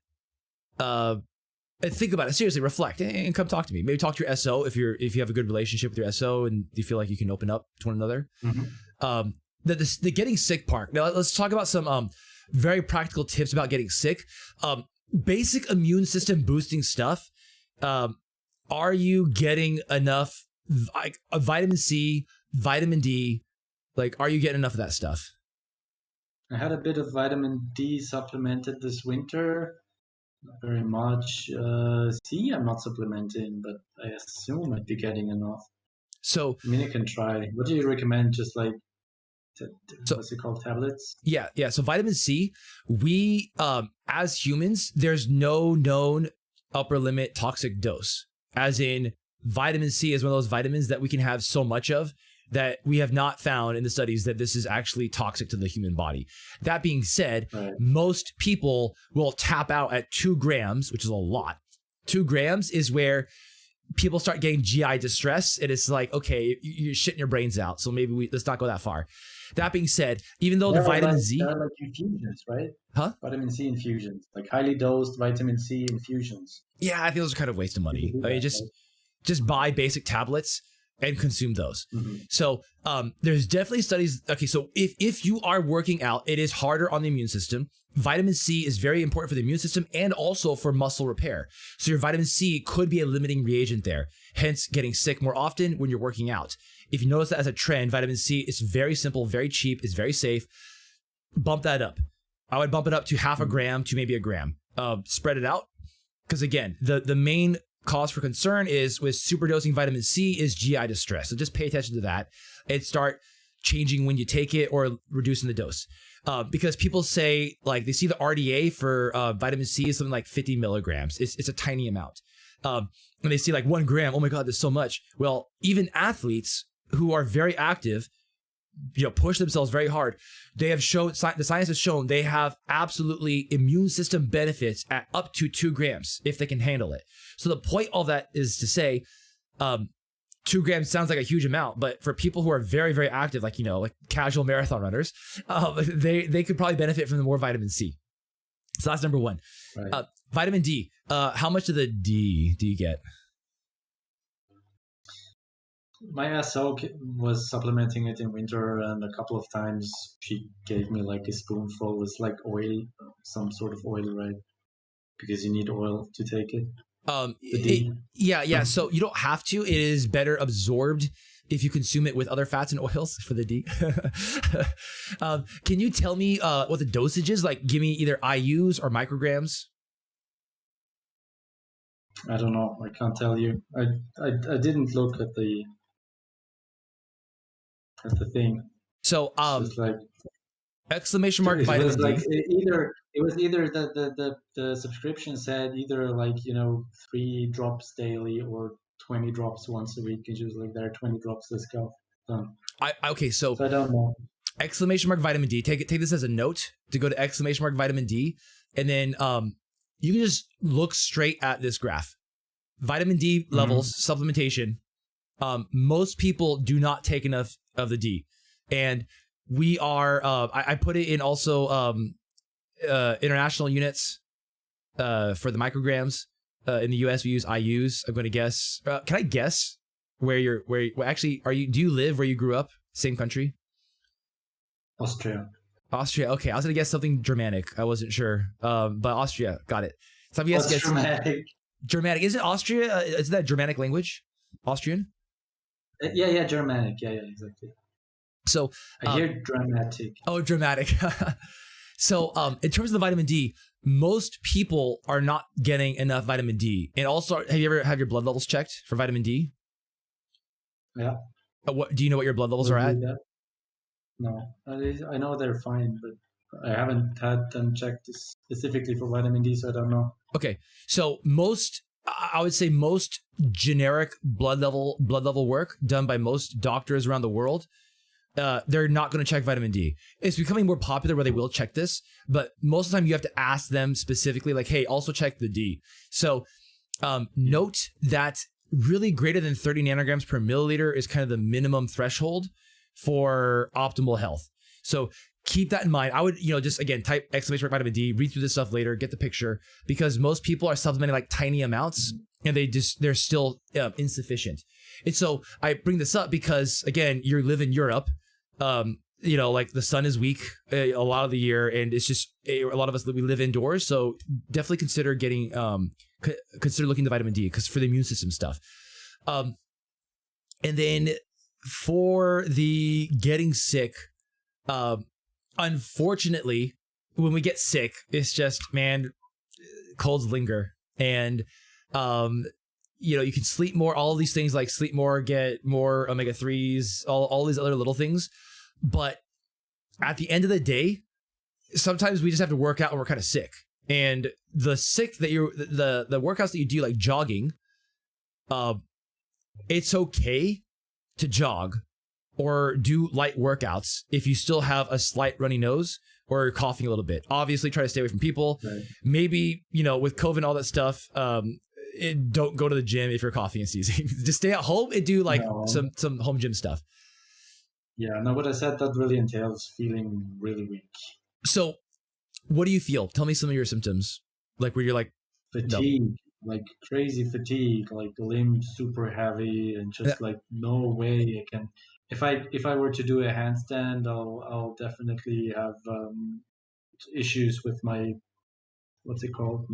think about it seriously. Reflect and come talk to me. Maybe talk to your SO if you have a good relationship with your SO and you feel like you can open up to one another. Mm-hmm. The getting sick part. Now let's talk about some very practical tips about getting sick. Basic immune system boosting stuff. Are you getting enough vitamin C, vitamin D? Like, are you getting enough of that stuff? I had a bit of vitamin D supplemented this winter. Not very much. C, I'm not supplementing, but I assume I'd be getting enough. So, I mean, you can try. What do you recommend? Just like, So- what's it called? Tablets? yeah. So vitamin C, we as humans, there's no known upper limit toxic dose. As in, vitamin C is one of those vitamins that we can have so much of that we have not found in the studies that this is actually toxic to the human body. That being said, Right. most people will tap out at 2 grams, which is a lot. 2 grams is where people start getting GI distress. And it's like, okay, you're shitting your brains out. So maybe let's not go that far. That being said, even though the vitamin Z, There are like infusions, right? huh? Vitamin C infusions, like highly dosed vitamin C infusions. Yeah, I think those are kind of a waste of money. People do I mean, that, just buy basic tablets and consume those. Mhm. So there's definitely studies. Okay, so if you are working out, it is harder on the immune system. Vitamin C is very important for the immune system and also for muscle repair. So your vitamin C could be a limiting reagent there, hence getting sick more often when you're working out. If you notice that as a trend, vitamin C is very simple, very cheap, it's very safe. Bump that up. I would bump it up to half a gram to maybe a gram. Spread it out. Because again, the main cause for concern is with superdosing vitamin C is GI distress. So just pay attention to that and start changing when you take it or reducing the dose. Because people say, like, they see the RDA for vitamin C is something like 50 milligrams. It's a tiny amount. And they see like 1 gram. Oh my God, there's so much. Well, even athletes who are very active, push themselves very hard. They have shown, the science has shown they have absolutely immune system benefits at up to 2 grams if they can handle it. So the point of that is to say, 2 grams sounds like a huge amount, but for people who are very, very active, like casual marathon runners, they could probably benefit from the more vitamin C. So that's number 1. Right. Vitamin D. How much of the D do you get? My SO was supplementing it in winter, and a couple of times she gave me like a spoonful. It's like oil, some sort of oil, right? Because you need oil to take it. Yeah. So you don't have to. It is better absorbed if you consume it with other fats and oils for the D. Can you tell me what the dosage is? Like, give me either IUs or micrograms. I don't know. I can't tell you. I didn't look at the thing. So It's like exclamation mark it vitamin was D. like either the subscription said either like 3 drops daily or 20 drops once a week, and she was like, there are 20 drops, let's go. Done. Okay, so I don't know. exclamation mark vitamin D. Take this as a note to go to exclamation mark vitamin D, and then you can just look straight at this graph. Vitamin D levels, supplementation. Most people do not take enough of the D, and we are. I put it in also international units for the micrograms. In the US, we use IUs. I'm going to guess. Can I guess where actually are you? Do you live where you grew up? Same country? Austria. Austria. Okay, I was going to guess something Germanic. I wasn't sure. But Austria, got it. So I'm guessing Dramatic. Germanic. Isn't Austria? Is that Germanic language? Austrian? Yeah, Germanic. Yeah, exactly. So I hear dramatic. Oh, dramatic. So in terms of the vitamin D, most people are not getting enough vitamin D. And also, have you ever had your blood levels checked for vitamin D? Yeah. What do you know what your blood levels are at? No, I know they're fine, but I haven't had them checked specifically for vitamin D, so I don't know. Okay, so I would say most generic blood level work done by most doctors around the world, they're not going to check vitamin D. It's becoming more popular where they will check this, but most of the time you have to ask them specifically, like, hey, also check the D. So note that really greater than 30 nanograms per milliliter is kind of the minimum threshold for optimal health. So keep that in mind. I would, just again, type exclamation mark vitamin D, read through this stuff later, get the picture, because most people are supplementing like tiny amounts and they're still insufficient. And so I bring this up because, again, you live in Europe. Like the sun is weak a lot of the year, and it's just a lot of us, we live indoors. So definitely consider getting, consider looking at the vitamin D because for the immune system stuff. And then for the getting sick, unfortunately, when we get sick, it's just, man, colds linger. And, you can sleep more, all these things like sleep more, get more omega-3s, all these other little things. But at the end of the day, sometimes we just have to work out and we're kind of sick. And the workouts that you do, like jogging, it's okay to jog or do light workouts if you still have a slight runny nose or coughing a little bit. Obviously, try to stay away from people. Right. Maybe, with COVID and all that stuff, don't go to the gym if you're coughing and sneezing. Just stay at home and do some home gym stuff. Yeah, no, but I said that really entails feeling really weak. So what do you feel? Tell me some of your symptoms. Like where you're like fatigue, like crazy fatigue, like limbs super heavy and just like no way I can. If I were to do a handstand, I'll definitely have issues with my, what's it called?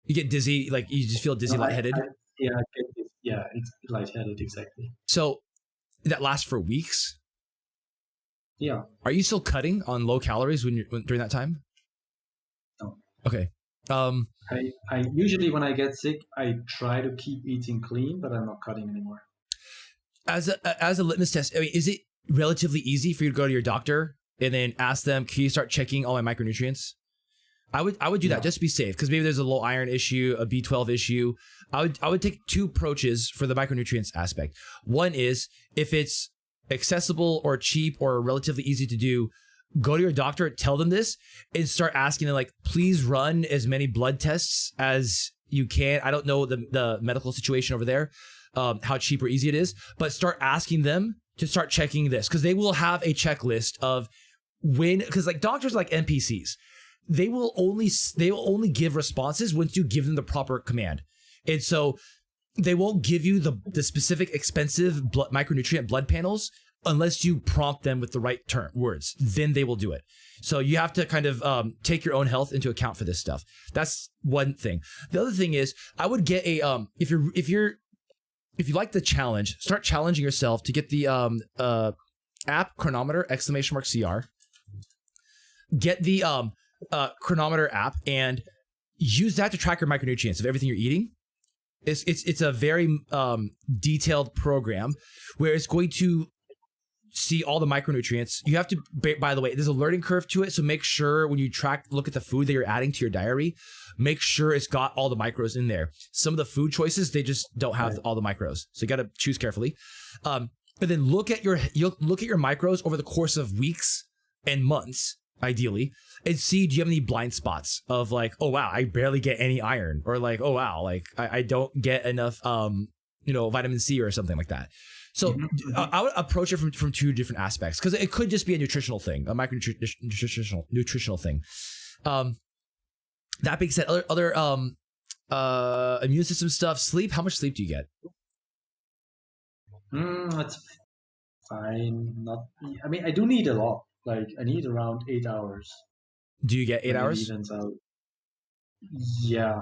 You get dizzy, like you just feel dizzy, lightheaded. It's lightheaded, exactly. So that lasts for weeks. Yeah. Are you still cutting on low calories during that time? No. Okay. I usually when I get sick, I try to keep eating clean, but I'm not cutting anymore. As a litmus test, I mean, is it relatively easy for you to go to your doctor and then ask them, can you start checking all my micronutrients? I would do that just to be safe, because maybe there's a low iron issue, a B12 issue. I would take two approaches for the micronutrients aspect. One is if it's accessible or cheap or relatively easy to do, go to your doctor, tell them this, and start asking them, like, please run as many blood tests as you can. I don't know the medical situation over there, how cheap or easy it is, but start asking them to start checking this, because they will have a checklist of because like doctors are like NPCs. They will only give responses once you give them the proper command. And so they won't give you the specific expensive micronutrient blood panels unless you prompt them with the right words. Then they will do it. So you have to kind of take your own health into account for this stuff. That's one thing. The other thing is, I would get a if you like the challenge, start challenging yourself to get the app Chronometer !CR. Get the Chronometer app and use that to track your micronutrients of everything you're eating. It's a very detailed program where it's going to see all the micronutrients. You have to, by the way, there's a learning curve to it. So make sure when you look at the food that you're adding to your diary, make sure it's got all the macros in there. Some of the food choices, they just don't have all the macros. So you got to choose carefully. But then look at your macros over the course of weeks and months, ideally, and see, do you have any blind spots of like, oh wow, I barely get any iron, or like, oh wow, like I don't get enough vitamin C or something like that. So I would approach it from two different aspects, because it could just be a nutritional thing, a nutritional thing. That being said, other immune system stuff, sleep. How much sleep do you get? That's fine. I mean, I do need a lot. Like, I need around 8 hours. Do you get 8 hours? It evens out. Yeah.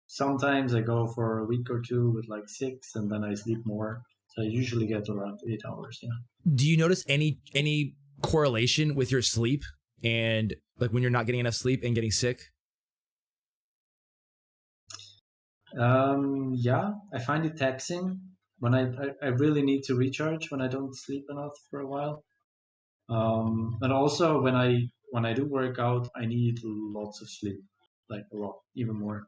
Sometimes I go for a week or two with like 6, and then I sleep more. So I usually get around 8 hours. Yeah. Do you notice any correlation with your sleep and like when you're not getting enough sleep and getting sick? Yeah, I find it taxing. when I really need to recharge when I don't sleep enough for a while. And also when I do work out, I need lots of sleep, like a lot, even more.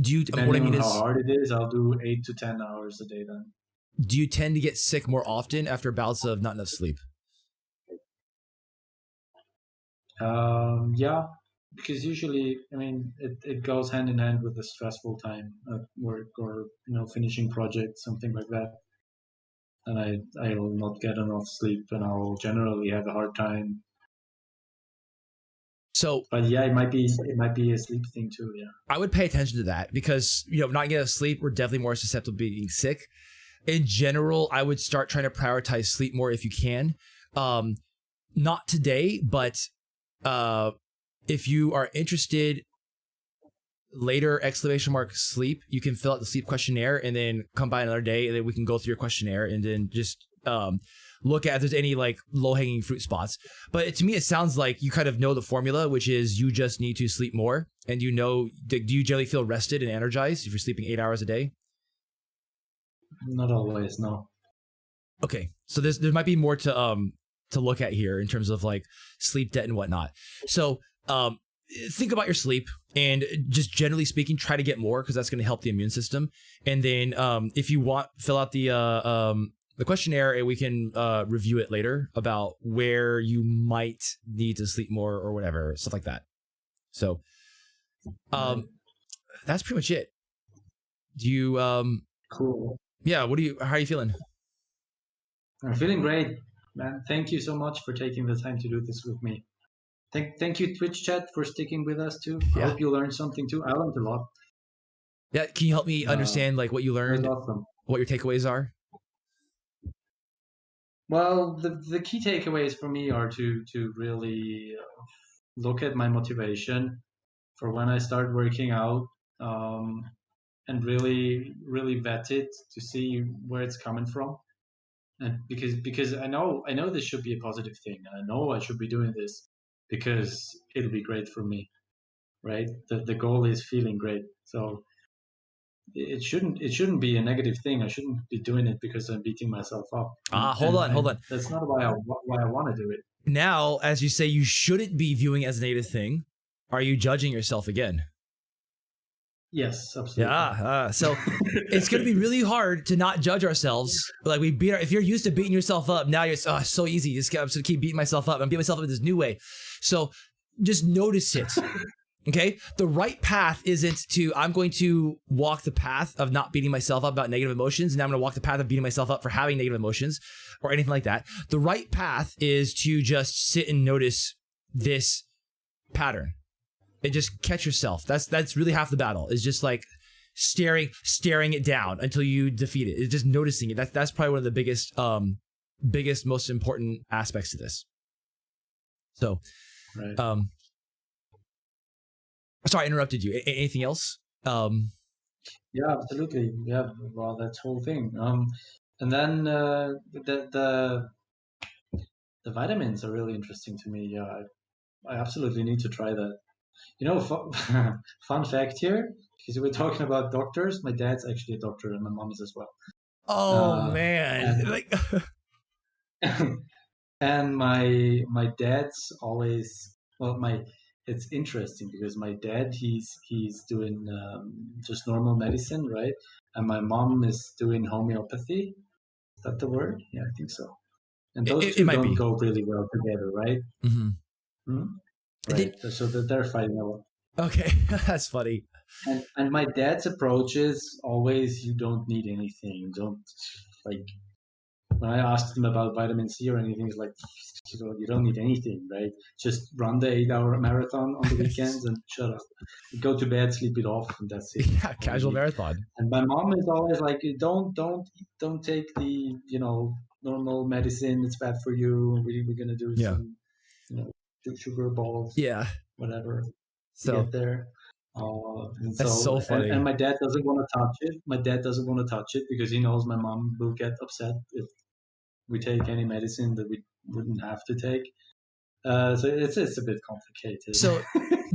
Do you? What I Depending mean on how is, hard it is, I'll do 8 to 10 hours a day then. do you tend to get sick more often after bouts of not enough sleep? Yeah, because usually, I mean, it goes hand in hand with the stressful time at work or finishing projects, something like that. And I'll not get enough sleep, and I'll generally have a hard time. So But yeah, it might be a sleep thing too. Yeah. I would pay attention to that because not getting enough sleep, we're definitely more susceptible to being sick. In general, I would start trying to prioritize sleep more if you can. Not today, but if you are interested, later !sleep, you can fill out the sleep questionnaire and then come by another day and then we can go through your questionnaire and then just look at if there's any like low-hanging fruit spots. But to me, it sounds like you kind of know the formula, which is you just need to sleep more. And do you generally feel rested and energized if you're sleeping 8 hours a day? Not always, no. Okay, so there might be more to look at here in terms of like sleep debt and whatnot. So think about your sleep and just generally speaking, try to get more because that's going to help the immune system. And then if you want, fill out the questionnaire and we can review it later about where you might need to sleep more or whatever, stuff like that. So that's pretty much it. Do you Cool. yeah, how are you feeling? I'm feeling great, man. Thank you so much for taking the time to do this with me. Thank you, Twitch chat, for sticking with us too. I Yeah. hope you learned something too. I learned a lot. Yeah, can you help me understand like what you It was learned, awesome. what your takeaways are? Well, the key takeaways for me are to really look at my motivation for when I start working out, and really vet it to see where it's coming from. And because I know this should be a positive thing, and I know I should be doing this because it'll be great for me, right? The goal is feeling great, so it shouldn't be a negative thing. I shouldn't be doing it because I'm beating myself up. Hold on. That's not why I want to do it. Now, as you say, you shouldn't be viewing it as a negative thing. Are you judging yourself again? Yes, absolutely. Yeah. So it's going to be really hard to not judge ourselves. Like if you're used to beating yourself up, now you're so easy. I'm just going to keep beating myself up. I'm beating myself up in this new way. So just notice it. Okay. The right path isn't I'm going to walk the path of not beating myself up about negative emotions. And I'm going to walk the path of beating myself up for having negative emotions or anything like that. The right path is to just sit and notice this pattern. And just catch yourself. That's really half the battle. Is just like staring it down until you defeat it. It's just noticing it. That's probably one of the biggest, most important aspects to this. So, Right. Sorry, I interrupted you. Anything else? Yeah, absolutely. Yeah, well, that whole thing. And then the vitamins are really interesting to me. Yeah, I absolutely need to try that. Fun fact here, because we're talking about doctors. My dad's actually a doctor, and my mom is as well. Oh man! And my dad's always it's interesting because my dad he's doing just normal medicine, right? And my mom is doing homeopathy. Is that the word? Yeah, I think so. And those two don't go really well together, right? Mm-hmm. Hmm? Right. So they're fighting a lot. Okay, that's funny. And my dad's approach is always you don't need anything. Don't like when I asked him about vitamin C or anything, he's like, you don't need anything, right? Just run the 8-hour marathon on the weekends and shut up. Go to bed, sleep it off, and that's it. Yeah, casual marathon. And my mom is always like, don't take the normal medicine. It's bad for you. We're gonna do some sugar balls. Yeah. Whatever. So to get there. That's so funny. And my dad doesn't want to touch it. My dad doesn't want to touch it because he knows my mom will get upset if we take any medicine that we wouldn't have to take. So it's a bit complicated. So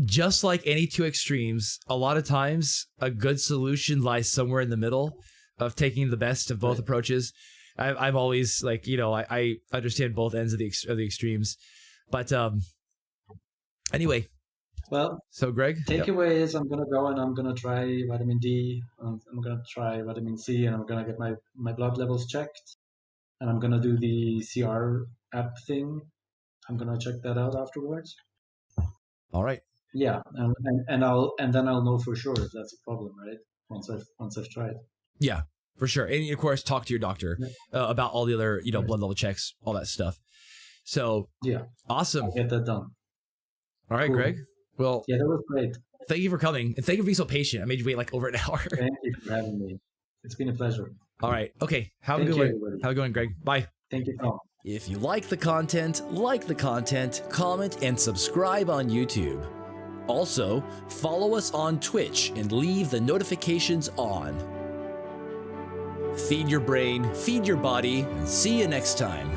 just like any two extremes, a lot of times a good solution lies somewhere in the middle. of taking the best of both approaches. I'm always like, I understand both ends of the extremes, but anyway. Well, so Greg, takeaway is I'm gonna go and I'm gonna try vitamin D, and I'm gonna try vitamin C, and I'm gonna get my blood levels checked, and I'm gonna do the CR app thing. I'm gonna check that out afterwards. All right. Yeah, and then I'll know for sure if that's a problem, right? Once I've tried. Yeah, for sure. And of course, talk to your doctor about all the other, blood level checks, all that stuff. So yeah, awesome. I'll get that done. All right, cool. Greg. Well, yeah, that was great. Thank you for coming, and thank you for being so patient. I made you wait like over an hour. Thank you for having me. It's been a pleasure. All right. Okay. Have a good one. Have a good one, Greg. Bye. Thank you, Tom. If you like the content, comment, and subscribe on YouTube. Also, follow us on Twitch and leave the notifications on. Feed your brain, feed your body, and see you next time.